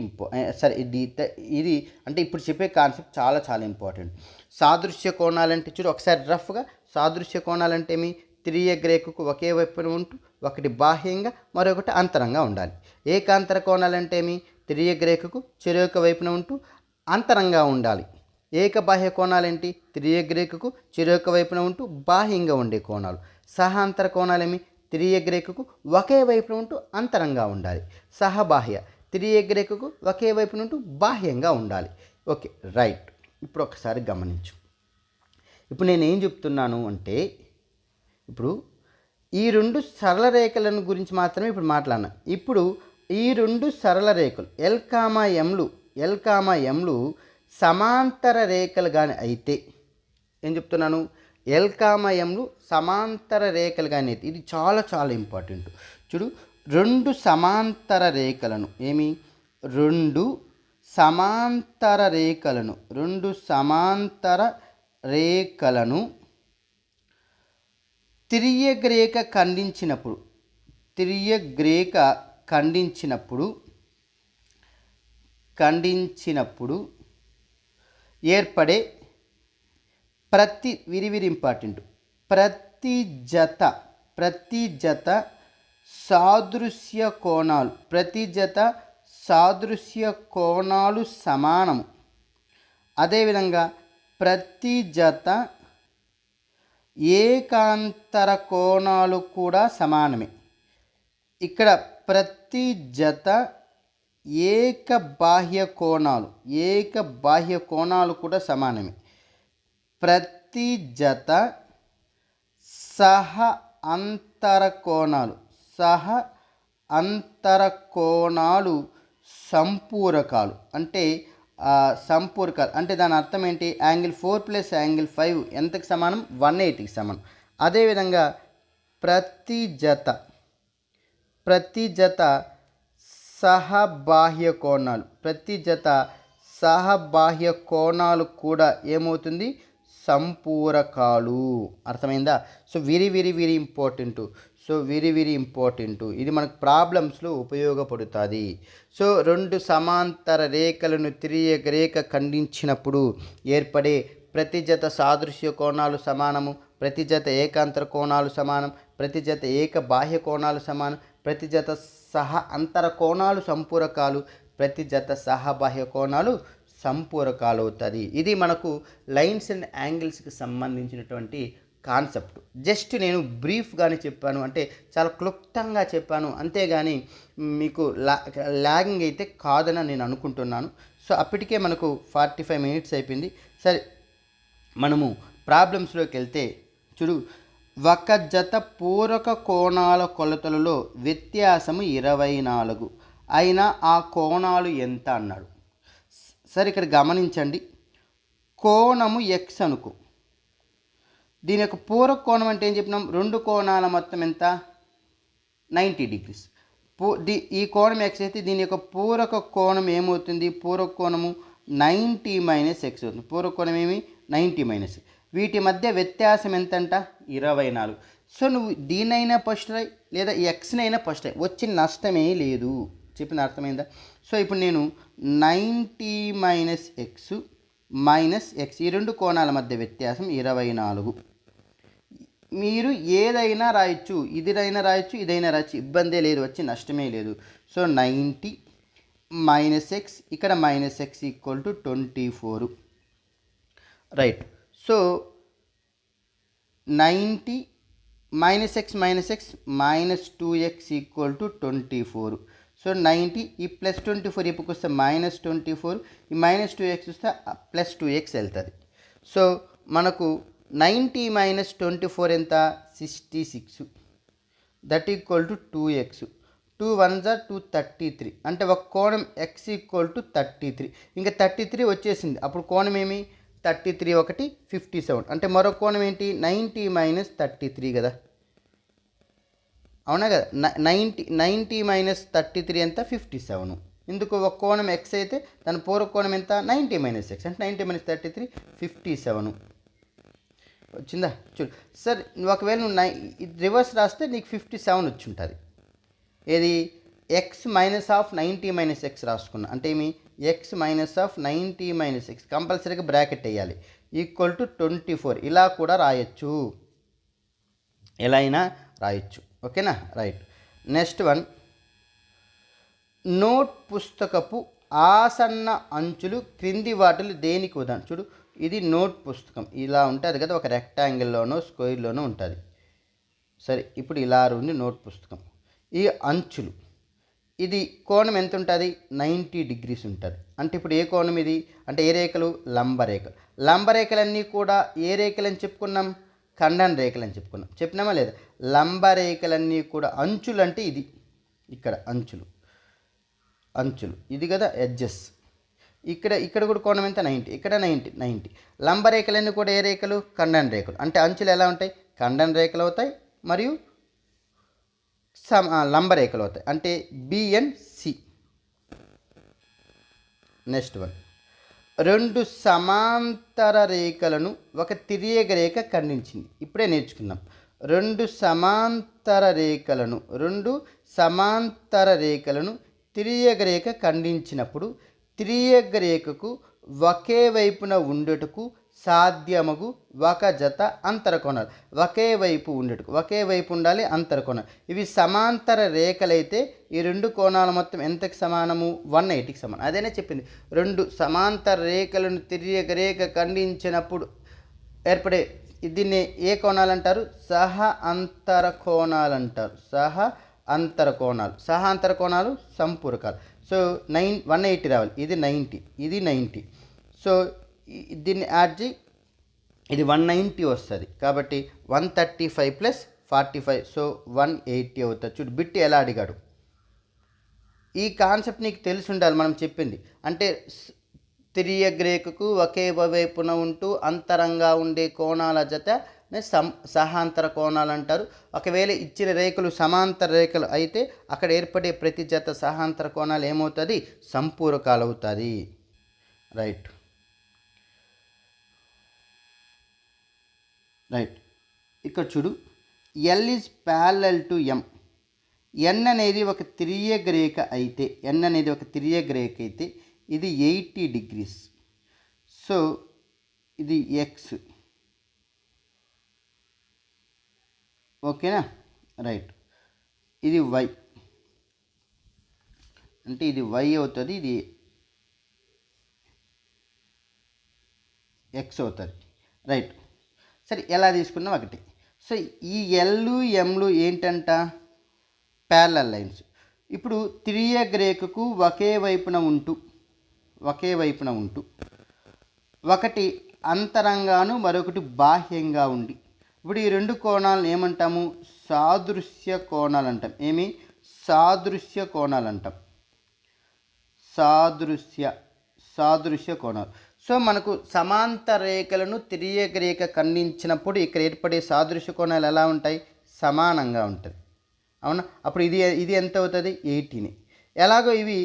ఇది అంటే ఇప్పుడు చెప్పే కాన్సెప్ట్ చాలా చాలా ఇంపార్టెంట్. సాదృశ్య కోణాలంటే చూడు ఒకసారి రఫ్గా, సాదృశ్య కోణాలంటే ఏమి? తిరియక్ రేఖకు ఒకే వైపున ఉంటూ ఒకటి బాహ్యంగా మరొకటి అంతరంగా ఉండాలి. ఏకాంతర కోణాలంటే ఏమి? తిరియక్ రేఖకు చెరొక వైపున ఉంటూ అంతరంగా ఉండాలి. ఏకబాహ్య కోణాలేంటి? తిరియక్ రేఖకు చెరొక వైపున ఉంటూ బాహ్యంగా ఉండే కోణాలు. సహాంతర కోణాలేమి? తిరియక్ రేఖకు ఒకే వైపున ఉంటూ అంతరంగా ఉండాలి. సహబాహ్య తిరియక్ రేఖకు ఒకే వైపున ఉంటూ బాహ్యంగా ఉండాలి. Okay, right. ఇప్పుడు ఒకసారి గమనించు. ఇప్పుడు నేను ఏం చెప్తున్నాను అంటే, ఇప్పుడు ఈ 2 సరళ రేఖలను గురించి మాత్రమే ఇప్పుడు మాట్లాడినా. ఇప్పుడు ఈ 2 సరళ రేఖలు ఎల్ కామా ఎంలు సమాంతర రేఖలు కానీ అయితే ఏం చెప్తున్నాను? ఎల్కామయంలు సమాంతర రేఖలుగా అనేది, ఇది చాలా చాలా ఇంపార్టెంట్. చూడు, రెండు సమాంతర రేఖలను రెండు సమాంతర రేఖలను తిర్యక్ రేఖ ఖండించినప్పుడు ఏర్పడే విరివిరి ఇంపార్టెంట్ ప్రతి జత సాదృశ్య కోణాలు సమానము. అదేవిధంగా ప్రతి జత ఏకాంతర కోణాలు కూడా సమానమే. ఇక్కడ ప్రతి జత ఏక బాహ్య కోణాలు కూడా సమానమే. ప్రతి జత సహ అంతర కోణాలు సంపూరకాలు. అంటే దాని అర్థం ఏంటి? యాంగిల్ 4 ప్లస్ యాంగిల్ 5 ఎంతకు సమానం? 180కి సమానం. అదేవిధంగా ప్రతి జత సహబాహ్య కోణాలు కూడా ఏమవుతుంది? సంపూరకాలు. అర్థమైందా? So very very very important. ఇది మనకు ప్రాబ్లమ్స్లో ఉపయోగపడుతుంది. సో రెండు సమాంతర రేఖలను తిర్యక్ రేఖ ఖండించినప్పుడు ఏర్పడే ప్రతి జత సాదృశ్య కోణాలు సమానము, ప్రతి జత ఏకాంతర కోణాలు సమానం, ప్రతి జత ఏక బాహ్య కోణాలు సమానం, ప్రతి జత సహ అంతర కోణాలు సంపూరకాలు, ప్రతి జత సహ బాహ్య కోణాలు సంపూరకాలు అవుతుంది. ఇది మనకు లైన్స్ అండ్ యాంగిల్స్కి సంబంధించినటువంటి కాన్సెప్ట్. జస్ట్ నేను బ్రీఫ్గానే చెప్పాను, అంటే చాలా క్లుప్తంగా చెప్పాను, అంతేగాని మీకు లాగింగ్ అయితే కాదని నేను అనుకుంటున్నాను. సో అప్పటికే మనకు 45 మినిట్స్ అయిపోయింది. సరే, మనము ప్రాబ్లమ్స్లోకి వెళ్తే చూడు, ఒక జత పూరక కోణాల కొలతలలో వ్యత్యాసము 24 అయినా ఆ కోణాలు ఎంత అన్నాడు. సరే, ఇక్కడ గమనించండి, కోణము ఎక్స్ అనుకో. దీని యొక్క పూరక కోణం అంటే ఏం చెప్పినాం? రెండు కోణాల మొత్తం ఎంత? 90 డిగ్రీస్. ఈ కోణం ఎక్స్ అయితే దీని యొక్క పూరక కోణం ఏమవుతుంది? పూరక కోణము 90 - x అవుతుంది. పూరక కోణం 90 - వీటి మధ్య వ్యత్యాసం ఎంతంట? 24. సో నువ్వు దీనైనా ఫస్ట్ రాయి, లేదా ఎక్స్నైనా ఫస్ట్ రాయి, వచ్చిన నష్టమే లేదు. చెప్పిన అర్థమైందా? సో ఇప్పుడు నేను 90 - x ఈ రెండు కోణాల మధ్య వ్యత్యాసం 24. మీరు ఏదైనా రాయొచ్చు, ఇదైనా రాయొచ్చు, ఇదైనా రాయొచ్చు, ఇబ్బందే లేదు, వచ్చి నష్టమే లేదు. సో 90 - x, ఇక్కడ -x = 24. Right. So 90 - x -2x = 24. So 90 ఈ +24 ఇప్పుకు వస్తే -24, ఈ -2x వస్తే +2x వెళ్తుంది. సో మనకు 90 - 24 ఎంత? 66. That equal to 2x. 2 1s are 233. అంటే ఒక కోణం x = 33. ఇంకా 33 వచ్చేసింది. అప్పుడు కోణం 33 ఒకటి 57. అంటే మరో కోణం ఏంటి? 90 - 33 కదా, అవునా కదా? 90 - 33 ఎంత? 57. ఇందుకు ఒక కోణం x అయితే దాని పూర్వ కోణం ఎంత? 90 - x. అంటే 90 - 33 57 వచ్చిందా? చూడు సార్, ఒకవేళ నువ్వు రివర్స్ రాస్తే నీకు 57 వచ్చి ఉంటుంది. ఏది? x -90 - x రాసుకున్నా అంటే x -90 - x కంపల్సరీగా బ్రాకెట్ వేయాలి, = 24. ఇలా కూడా రాయొచ్చు, ఎలా అయినా రాయొచ్చు. ఓకేనా? రైట్. నెక్స్ట్ వన్, నోట్ పుస్తకపు ఆసన్న అంచులు క్రింది వాటిలో దేనికి ఉదాహరణ? చూడు, ఇది నోట్ పుస్తకం ఇలా ఉంటుంది కదా, ఒక రెక్టాంగిల్లోనో స్క్వేర్లోనో ఉంటుంది. సరే, ఇప్పుడు ఇలా ఉంది నోట్ పుస్తకం. ఈ అంచులు, ఇది కోణం ఎంత ఉంటుంది? 90 డిగ్రీస్ ఉంటుంది. అంటే ఇప్పుడు ఏ కోణం ఇది? అంటే ఏ రేఖలు? లంబరేఖలు. లంబరేఖలన్నీ కూడా ఏ రేఖలు అని చెప్పుకున్నాం? ఖండన రేఖలు అని చెప్పుకున్నాం. చెప్పినామా లేదా? లంబరేఖలన్నీ కూడా అంచులు అంటే ఇది, ఇక్కడ అంచులు ఇది కదా, ఎడ్జెస్. ఇక్కడ ఇక్కడ కూడా కోణం ఎంత 90, ఇక్కడ 90. లంబ రేఖలన్నీ కూడా ఏ రేఖలు? ఖండన రేఖలు. అంటే అంచులు ఎలా ఉంటాయి? ఖండన రేఖలు అవుతాయి మరియు లంబ రేఖలు అవుతాయి. అంటే బిఎన్సి. నెక్స్ట్ వన్, రెండు సమాంతర రేఖలను ఒక తిర్యక రేఖ ఖండించింది. ఇప్పుడే నేర్చుకున్నాం. రెండు సమాంతర రేఖలను తిర్యక రేఖ ఖండించినప్పుడు తిర్యక రేఖకు ఒకే వైపున ఉండుటకు సాధ్యమగు ఒక జత అంతరకోణాలు. ఒకే వైపు ఉండాలి అంతరకోణాలు. ఇవి సమాంతర రేఖలైతే ఈ రెండు కోణాలు మొత్తం ఎంతకు సమానము? 180కి సమానం. అదేనే చెప్పింది. రెండు సమాంతర రేఖలను తిర్యక రేఖ ఖండించినప్పుడు ఏర్పడే దీన్ని ఏ కోణాలు అంటారు? సహ అంతర కోణాలు అంటారు. సహ అంతర కోణాలు సంపూరకాలు. సో 180 రావాలి. ఇది 90, ఇది 90. సో దీన్ని యాడ్ చేయి, ఇది 190 వస్తుంది. కాబట్టి 135 + 45, సో 180 అవుతుంది. చూడు బిట్ ఎలా అడిగాడు. ఈ కాన్సెప్ట్ నీకు తెలిసి ఉండాలి. మనం చెప్పింది అంటే తిర్యక రేఖకు ఒకే వైపున ఉంటూ అంతరంగా ఉండే కోణాల జత సహాంతర కోణాలు అంటారు. ఒకవేళ ఇచ్చిన రేఖలు సమాంతర రేఖలు అయితే అక్కడ ఏర్పడే ప్రతి జత సహాంతర కోణాలు ఏమవుతుంది? సంపూరకాలు అవుతుంది. రైట్. ఇక్కడ చూడు, ఎల్ ఈజ్ ప్యారలల్ టు ఎం. ఎన్ అనేది ఒక తిర్యక రేఖ అయితే ఇది 80 degrees. సో ఇది ఎక్స్. ఓకేనా? రైట్. ఇది వై, అంటే ఇది వై అవుతుంది, ఇది ఎక్స్ అవుతుంది. రైట్. సరే, ఎలా తీసుకున్నాం ఒకటి. సో ఈ ఎల్లు ఎంలు ఏంటంట? Parallel lines. ఇప్పుడు తిర్యక రేఖకు ఒకే వైపున ఉంటూ ఒకటి అంతరంగాను మరొకటి బాహ్యంగా ఉండి, ఇప్పుడు ఈ రెండు కోణాలను ఏమంటాము? సాదృశ్య కోణాలు అంటాం. సాదృశ్య కోణాలు. సో మనకు సమాంతర రేఖలను తిర్యక రేఖ ఖండించినప్పుడు ఇక్కడ ఏర్పడే సాదృశ్య కోణాలు ఎలా ఉంటాయి? సమానంగా ఉంటుంది. అవునా? అప్పుడు ఇది ఎంత అవుతుంది? 80ని. ఎలాగో ఇవి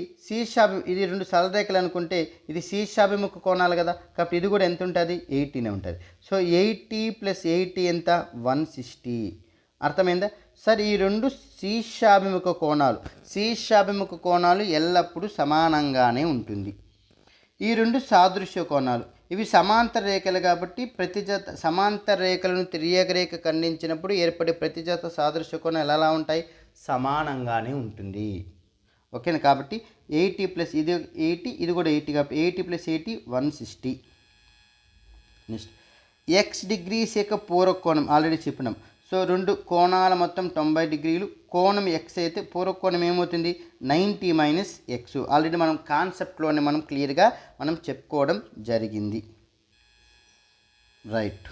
ఇది రెండు సరళరేఖలు అనుకుంటే ఇది శీర్షాభిముఖ కోణాలు కదా, కాబట్టి ఇది కూడా ఎంత ఉంటుంది? 80నే ఉంటుంది. సో 80 + 80 ఎంత? 160. అర్థమైందా? సరే, ఈ రెండు శీర్షాభిముఖ కోణాలు ఎల్లప్పుడూ సమానంగానే ఉంటుంది. ఈ రెండు సాదృశ్య కోణాలు, ఇవి సమాంతర రేఖలు కాబట్టి ప్రతి జత సమాంతర రేఖలను తిర్యక రేఖ ఖండించినప్పుడు ఏర్పడే ప్రతి జత సాదృశ్య కోణాలు ఎలా ఉంటాయి? సమానంగానే ఉంటుంది. ఓకేనా? కాబట్టి 80 + ఇది 80, ఇది కూడా 80, కాబట్టి 80 + 80 160. నెక్స్ట్, ఎక్స్ డిగ్రీస్ యొక్క పూరక కోణం ఆల్రెడీ చెప్పినాం. సో రెండు కోణాల మొత్తం 90 degrees. కోణం ఎక్స్ అయితే పూరక కోణం ఏమవుతుంది? 90 - x. ఆల్రెడీ మనం కాన్సెప్ట్లోనే మనం క్లియర్గా చెప్పుకోవడం జరిగింది. రైట్.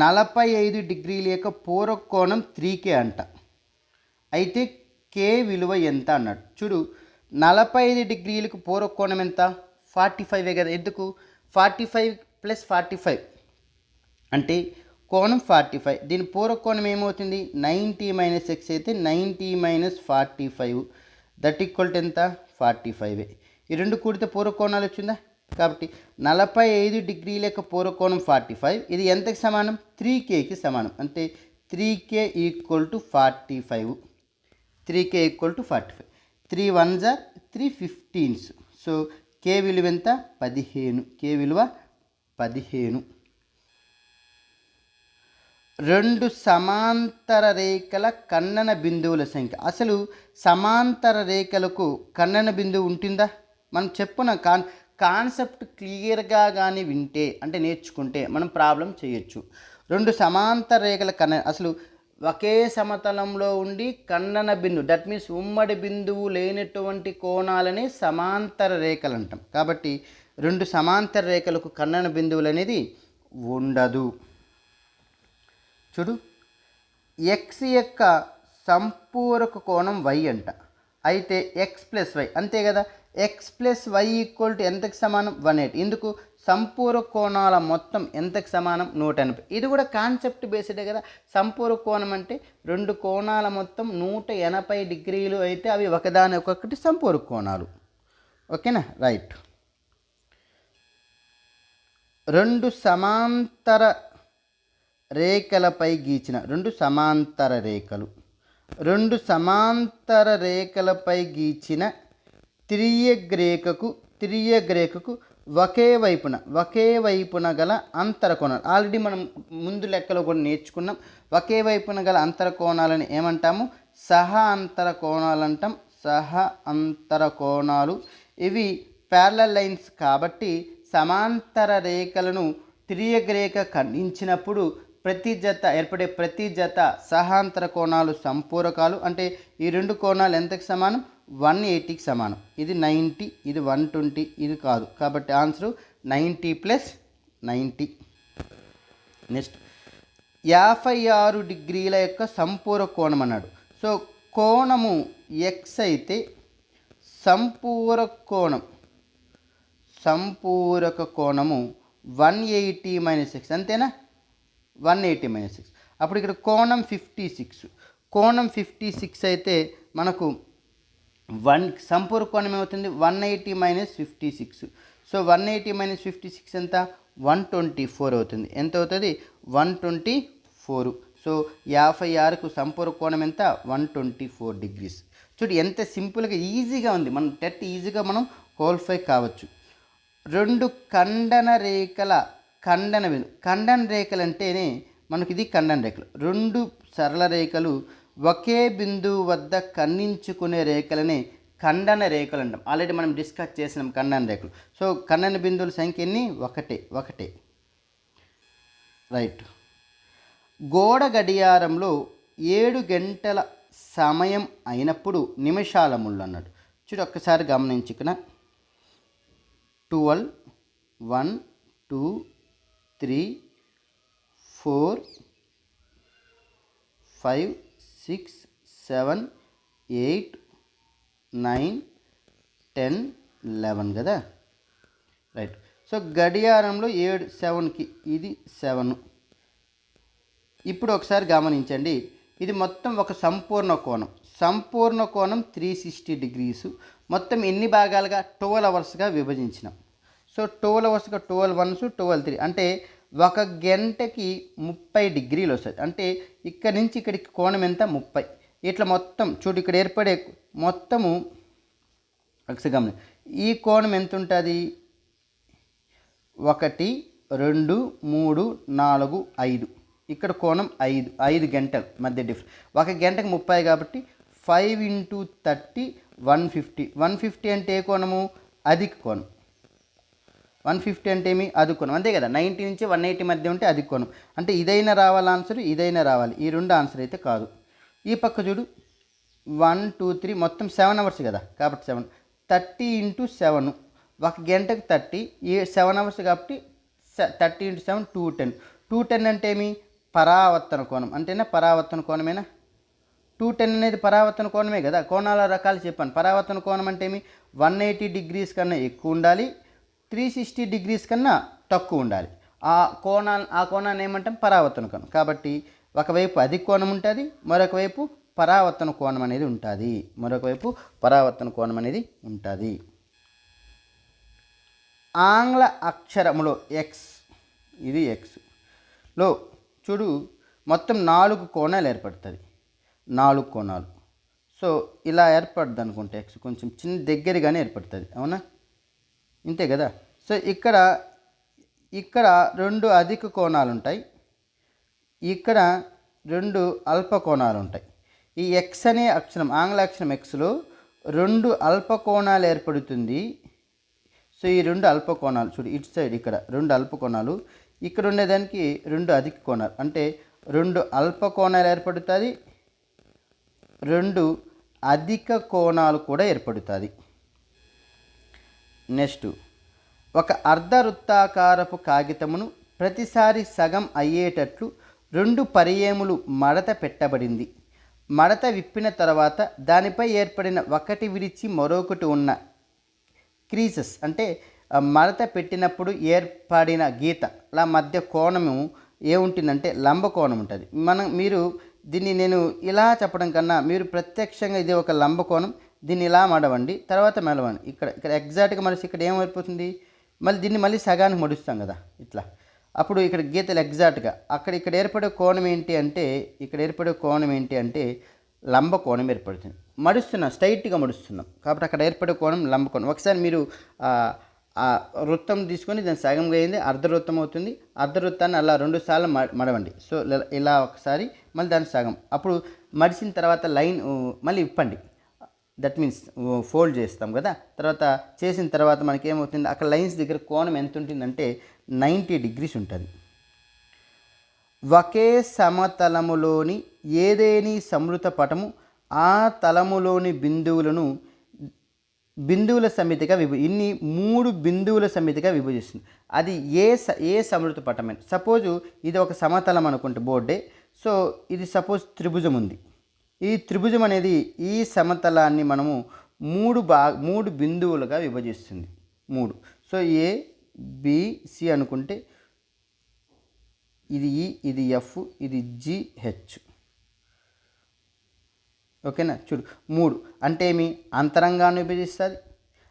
45 degrees యొక్క పూరక కోణం 3K అంట. అయితే K విలువ ఎంత అన్నాడు. చూడు, 45 degrees పూరక కోణం ఎంత? 45 కదా. ఎందుకు? 45 + 45 అంటే కోణం 45. దీని పూరక కోణం ఏమవుతుంది? 90 - x అయితే 90 - 45 దట్ ఈక్వల్ టు ఎంత? 45. ఈ రెండు కూడితే పూరక కోణాలు వచ్చిందా? కాబట్టి 45 degrees యొక్క పూరక కోణం 45. ఇది ఎంతకి సమానం? 3Kకి సమానం. అంటే 3K = 45. 3K = 45. 3 1s are 3 15s. So K విలువ ఎంత? 15. K విలువ 15. రెండు సమాంతర రేఖల ఖండన బిందువుల సంఖ్య. అసలు సమాంతర రేఖలకు ఖండన బిందువు ఉంటుందా? మనం చెప్పున కాన్సెప్ట్ క్లియర్గా కానీ వింటే అంటే నేర్చుకుంటే మనం ప్రాబ్లం చేయొచ్చు. రెండు సమాంతర రేఖల అసలు ఒకే సమతలంలో ఉండి ఖండన బిందువు, దట్ మీన్స్ ఉమ్మడి బిందువు లేనటువంటి కోణాలని సమాంతర రేఖలు అంటాం. కాబట్టి రెండు సమాంతర రేఖలకు ఖండన బిందువులు అనేది ఉండదు. చూడు, ఎక్స్ యొక్క సంపూరక కోణం y అంట. అయితే ఎక్స్ ప్లస్ వై అంతే కదా, X plus Y equal to ఎంతకు సమానం 180. ఎందుకు, సంపూర్ణ కోణాల మొత్తం ఎంతకు సమానం 180. ఇది కూడా కాన్సెప్ట్ బేస్డే కదా. సంపూర్ణ కోణం అంటే రెండు కోణాల మొత్తం 180 డిగ్రీలు అయితే అవి ఒకదాని ఒక్కొక్కటి సంపూర్ణ కోణాలు. ఓకేనా, రైట్. రెండు సమాంతర రేఖలపై గీచిన రెండు సమాంతర రేఖలపై గీచిన తిర్యగ్రేఖకు ఒకే వైపున గల అంతర కోణాలు. ఆల్రెడీ మనం ముందు లెక్కలో కూడా నేర్చుకున్నాం. ఒకే వైపున గల అంతర కోణాలని ఏమంటాము, సహ అంతర కోణాలు అంటాం. సహ అంతర కోణాలు ఇవి ప్యారలల్ లైన్స్ కాబట్టి సమాంతర రేఖలను తిర్యగ్రేఖ ఖండించినప్పుడు ఏర్పడే ప్రతి జత సహాంతర కోణాలు సంపూరకాలు. అంటే ఈ రెండు కోణాలు ఎంతకు సమానం, 180కి సమానం. ఇది 90, ఇది 120, ఇది కాదు. కాబట్టి ఆన్సరు 90 + 90. నెక్స్ట్ 56 డిగ్రీల యొక్క సంపూరక కోణం అన్నాడు. సో కోణము ఎక్స్ అయితే సంపూరక కోణము 180 - x అంతేనా, 180 - x. అప్పుడు ఇక్కడ కోణం 56 అయితే మనకు సంపూర్ణ కోణం ఏమవుతుంది, 180 - 56. సో 180 - 56 ఎంత, 124 అవుతుంది. ఎంత అవుతుంది, 124. సో 56కు సంపూర్ణ కోణం ఎంత, 124 డిగ్రీస్. చూడు ఎంత సింపుల్గా ఈజీగా ఉంది. మనం టెట్ ఈజీగా మనం క్వాలిఫై కావచ్చు. రెండు ఖండన రేఖలు అంటేనే మనకి ఇది ఖండన రేఖలు. రెండు సరళ రేఖలు ఒకే బిందువు వద్ద ఖండించుకునే రేఖలనే ఖండన రేఖలు అంటాం. ఆల్రెడీ మనం డిస్కస్ చేసినాం ఖండన రేఖలు. సో ఖండన బిందువుల సంఖ్య ఎన్ని, ఒకటే. రైట్. గోడ గడియారంలో 7 గంటల సమయం అయినప్పుడు నిమిషాల ముళ్ళు అన్నాడు. చూడు ఒక్కసారి గమనించుకున్న 12, 1, 2, 3, 4, 5, 6, 7, 8, 9, 10, 11 కదా. రైట్. సో గడియారంలో 7కి ఇది 7. ఇప్పుడు ఒకసారి గమనించండి, ఇది మొత్తం ఒక సంపూర్ణ కోణం. 360 డిగ్రీస్. మొత్తం ఎన్ని భాగాలుగా, 12 అవర్స్గా విభజించినాం. సో 12 అవర్స్గా 12 1s 12 3 అంటే ఒక గంటకి 30 డిగ్రీలు వస్తుంది. అంటే ఇక్కడ నుంచి ఇక్కడికి కోణం ఎంత, 30. ఇట్లా మొత్తం చూడు ఇక్కడ ఏర్పడే మొత్తము ఒకసారి గమని, ఈ కోణం ఎంత ఉంటుంది, 1 2 3 4 5. ఇక్కడ కోణం 5 గంటల మధ్య డిఫరెన్స్. ఒక గంటకు 30 కాబట్టి 5 × 30 150. 150 అంటే ఏ కోణము, అధిక కోణం. 150 అంటే ఏమి, అధిక కోణం. అంతే కదా, 90 నుంచి 180 మధ్య ఉంటే అధిక కోణం. అంటే ఇదైనా రావాలి ఆన్సర్, ఇదైనా రావాలి. ఈ రెండు ఆన్సర్ అయితే కాదు. ఈ పక్క చూడు 1 2 3 మొత్తం 7 అవర్స్ కదా, కాబట్టి 7 30 × 7 ఒక గంటకు 30. ఈ 7 అవర్స్ కాబట్టి 30 × 7 210. 210 అంటే ఏమి, పరావర్తన కోణం. అంటేనా పరావర్తన కోణమేనా, 210 అనేది పరావర్తన కోణమే కదా. కోణాల రకాలు చెప్పాను. పరావర్తన కోణం అంటే ఏమి, 180 డిగ్రీస్ కన్నా ఎక్కువ ఉండాలి, 360 డిగ్రీస్ కన్నా తక్కువ ఉండాలి. ఆ కోణాన్ని ఏమంటాం, పరావర్తన కోణం. కాబట్టి ఒకవైపు అధిక కోణం ఉంటుంది, మరొక వైపు పరావర్తన కోణం అనేది ఉంటుంది. ఆంగ్ల అక్షరములో ఎక్స్, ఇది ఎక్స్లో చూడు మొత్తం 4 కోణాలు ఏర్పడుతుంది. 4 కోణాలు. సో ఇలా ఏర్పడుతుంది అనుకుంటే ఎక్స్ కొంచెం చిన్న దగ్గరగానే ఏర్పడుతుంది. అవునా, ఇంతే కదా. సో ఇక్కడ 2 అధిక కోణాలు ఉంటాయి, ఇక్కడ 2 అల్ప కోణాలు ఉంటాయి. ఈ ఎక్స్ అనే అక్షరం, ఆంగ్ల అక్షరం ఎక్స్లో 2 అల్ప కోణాలు ఏర్పడుతుంది. సో ఈ 2 అల్ప కోణాలు చూడు, ఇటు సైడ్ ఇక్కడ 2 అల్ప కోణాలు, ఇక్కడ ఉండేదానికి 2 అధిక కోణాలు. అంటే 2 అల్ప కోణాలు ఏర్పడుతుంది, 2 అధిక కోణాలు కూడా ఏర్పడుతుంది. నెక్స్ట్, ఒక అర్ధవృత్తాకారపు కాగితమును ప్రతిసారి సగం అయ్యేటట్లు 2 పర్యాయములు మడత పెట్టబడింది. మడత విప్పిన తర్వాత దానిపై ఏర్పడిన ఒకటి విడిచి మరొకటి ఉన్న క్రీసెస్ అంటే మడత పెట్టినప్పుడు ఏర్పడిన గీతల మధ్య కోణము ఏముంటుందంటే లంబకోణం ఉంటుంది. మీరు దీన్ని నేను ఇలా చెప్పడం కన్నా మీరు ప్రత్యక్షంగా ఇది ఒక లంబకోణం, దీన్ని ఇలా మడవండి, తర్వాత మెలవండి. ఇక్కడ ఎగ్జాక్ట్గా మనిషి ఇక్కడ ఏమైపోతుంది, మళ్ళీ దీన్ని మళ్ళీ సగానికి మడుస్తాం కదా ఇట్లా. అప్పుడు ఇక్కడ గీతలు ఎగ్జాక్ట్గా ఇక్కడ ఏర్పడే కోణం ఏంటి అంటే లంబకోణం ఏర్పడుతుంది. స్ట్రైట్గా మడుస్తున్నాం కాబట్టి అక్కడ ఏర్పడే కోణం లంబకోణం. ఒకసారి మీరు వృత్తం తీసుకొని దాన్ని సగంగా అయింది అర్ధవృత్తం అవుతుంది. అర్ధవృత్తాన్ని అలా 2 సార్లు మడవండి. సో ఇలా ఒకసారి మళ్ళీ దాన్ని సగం. అప్పుడు మడిచిన తర్వాత లైన్ మళ్ళీ ఇప్పండి, దట్ మీన్స్ ఫోల్డ్ చేస్తాం కదా. తర్వాత చేసిన తర్వాత మనకి ఏమవుతుంది, అక్కడ లైన్స్ దగ్గర కోణం ఎంత ఉంటుందంటే 90 degrees ఉంటుంది. ఒకే సమతలములోని ఏదేని సమృత పటము ఆ తలములోని బిందువుల సమితిగా ఇన్ని 3 బిందువుల సమితిగా విభజిస్తుంది. అది ఏ సమృత పటమైన. సపోజు ఇది ఒక సమతలం అనుకుంటే బోర్డే. సో ఇది సపోజ్ త్రిభుజం ఉంది. ఈ త్రిభుజం అనేది ఈ సమతలాన్ని మనము 3 బిందువులుగా విభజిస్తుంది. 3. సో ఏ బి సి అనుకుంటే ఇది ఈ, ఇది ఎఫ్, ఇది జి, హెచ్. ఓకేనా. చూడు 3 అంటే ఏమి, అంతరంగాన్ని విభజిస్తుంది.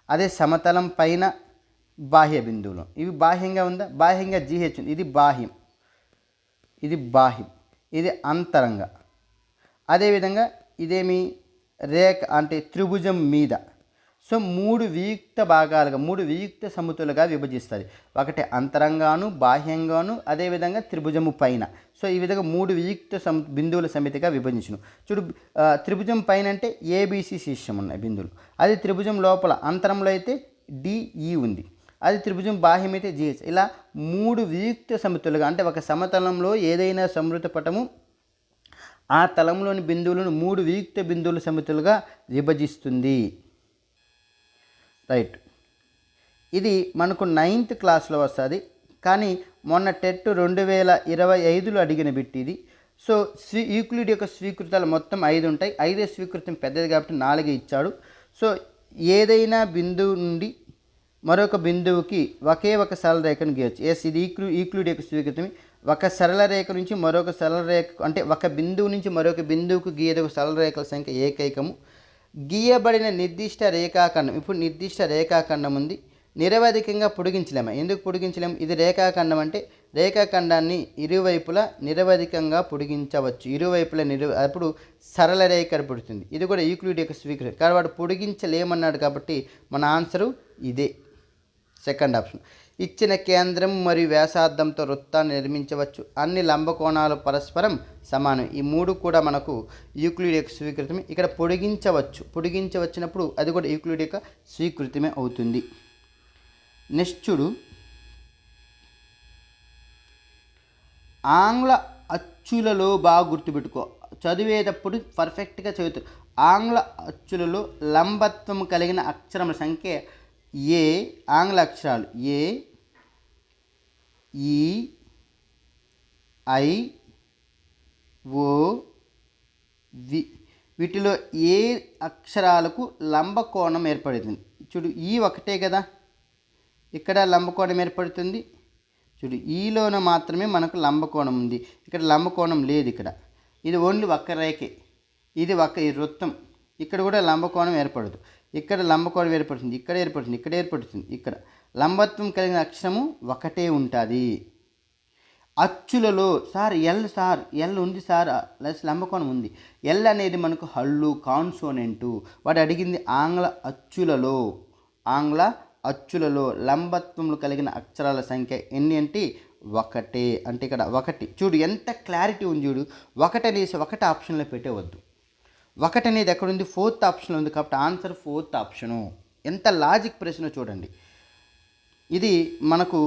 అదే సమతలం పైన బాహ్య బిందువులు, ఇవి బాహ్యంగా ఉందా, బాహ్యంగా జిహెచ్ ఉంది. ఇది బాహ్యం, ఇది అంతరంగ. అదేవిధంగా ఇదేమి రేఖ అంటే త్రిభుజం మీద. సో 3 వియుక్త భాగాలుగా 3 వియుక్త సముతులుగా విభజిస్తుంది. ఒకటి అంతరంగాను, బాహ్యంగాను, అదేవిధంగా త్రిభుజము పైన. సో ఈ విధంగా 3 వియుక్త బిందువుల సమితిగా విభజించును. చూడు త్రిభుజం పైన అంటే ఏబిసి శీర్షం ఉన్నాయి బిందువులు. అది త్రిభుజం లోపల అంతరంలో అయితే డిఈ ఉంది. అది త్రిభుజం బాహ్యం అయితే జిహెచ్. ఇలా 3 వియుక్త సమితులుగా అంటే ఒక సమతలంలో ఏదైనా సమృత పటము ఆ తలంలోని బిందువులను 3 వియుక్త బిందువుల సమితులుగా విభజిస్తుంది. రైట్. ఇది మనకు 9th క్లాస్లో వస్తుంది. కానీ మొన్న టెట్ 2025లో అడిగిన బిట్ ఇది. సో యూక్లిడ్ యొక్క స్వీకృతాలు మొత్తం 5 ఉంటాయి. 5 స్వీకృతం పెద్దది కాబట్టి 4 ఇచ్చాడు. సో ఏదైనా బిందువు నుండి మరొక బిందువుకి ఒకే ఒక సరళ రేఖను గీయవచ్చు. ఇది యూక్లిడ్ యొక్క స్వీకృతం. ఒక సరళ రేఖ నుంచి మరొక సరళ రేఖ అంటే ఒక బిందువు నుంచి మరొక బిందువుకు గీయదగు సరళ రేఖల సంఖ్య ఏకైకము. గీయబడిన నిర్దిష్ట రేఖాఖండం, ఇప్పుడు నిర్దిష్ట రేఖాఖండం ఉంది, నిరవధికంగా పొడిగించలేము. ఎందుకు పొడిగించలేము, ఇది రేఖాఖండం అంటే రేఖాఖండాన్ని ఇరువైపులా నిరవధికంగా పొడిగించవచ్చు. ఇరువైపులా అప్పుడు సరళ రేఖ ఏర్పడుతుంది. ఇది కూడా యూక్లిడ్ యొక్క స్వీకృతి. కానీ వాడు పొడిగించలేమన్నాడు కాబట్టి మన ఆన్సరు ఇదే, సెకండ్ ఆప్షన్. ఇచ్చిన కేంద్రం మరియు వ్యాసార్థంతో వృత్తాన్ని నిర్మించవచ్చు. అన్ని లంబకోణాలు పరస్పరం సమానం. ఈ 3 కూడా మనకు యూక్లిడ్ యొక్క స్వీకృతమే. ఇక్కడ పొడిగించవచ్చినప్పుడు అది కూడా యూక్లిడ్ యొక్క స్వీకృతమే అవుతుంది. నెక్స్ట్ చూడు, ఆంగ్ల అచ్చులలో బాగా గుర్తుపెట్టుకో, చదివేటప్పుడు పర్ఫెక్ట్గా చదువుతారు. ఆంగ్ల అచ్చులలో లంబత్వం కలిగిన అక్షరముల సంఖ్య ఏ. ఆంగ్ల అక్షరాలు ఏ, ఈ, ఐ, ఓ, వి. వీటిలో ఏ అక్షరాలకు లంబకోణం ఏర్పడుతుంది. చూడు ఈ ఒకటే కదా, ఇక్కడ లంబకోణం ఏర్పడుతుంది. చూడు ఈలోన మాత్రమే మనకు లంబకోణం ఉంది, ఇక్కడ లంబకోణం లేదు. ఇది ఓన్లీ ఒక్క రేఖే, ఇది ఈ వృత్తం. ఇక్కడ కూడా లంబకోణం ఏర్పడదు. ఇక్కడ లంబకోణం ఏర్పడుతుంది, ఇక్కడ ఏర్పడుతుంది. ఇక్కడ లంబత్వం కలిగిన అక్షరము ఒకటే ఉంటుంది. అచ్చులలో ఎల్ ఉంది సార్, లంబకోణం ఉంది. ఎల్ అనేది మనకు హల్లు కాన్సోనెంటు. వాడు అడిగింది ఆంగ్ల అచ్చులలో లంబత్వములు కలిగిన అక్షరాల సంఖ్య ఎన్ని అంటే ఒకటే. అంటే ఇక్కడ ఒకటి. చూడు ఎంత క్లారిటీ ఉంది చూడు. ఒకటి అనేసి ఒకటి ఆప్షన్లో పెట్టేవద్దు. ఒకటి అనేది ఎక్కడుంది, 4th ఆప్షన్లో ఉంది కాబట్టి ఆన్సర్ 4th ఆప్షను. ఎంత లాజిక్ ప్రశ్న చూడండి. ఇది మనకు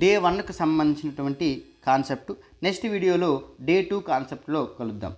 డే 1కు సంబంధించినటువంటి కాన్సెప్ట్. నెక్స్ట్ వీడియోలో డే 2 కాన్సెప్ట్లో కలుద్దాం.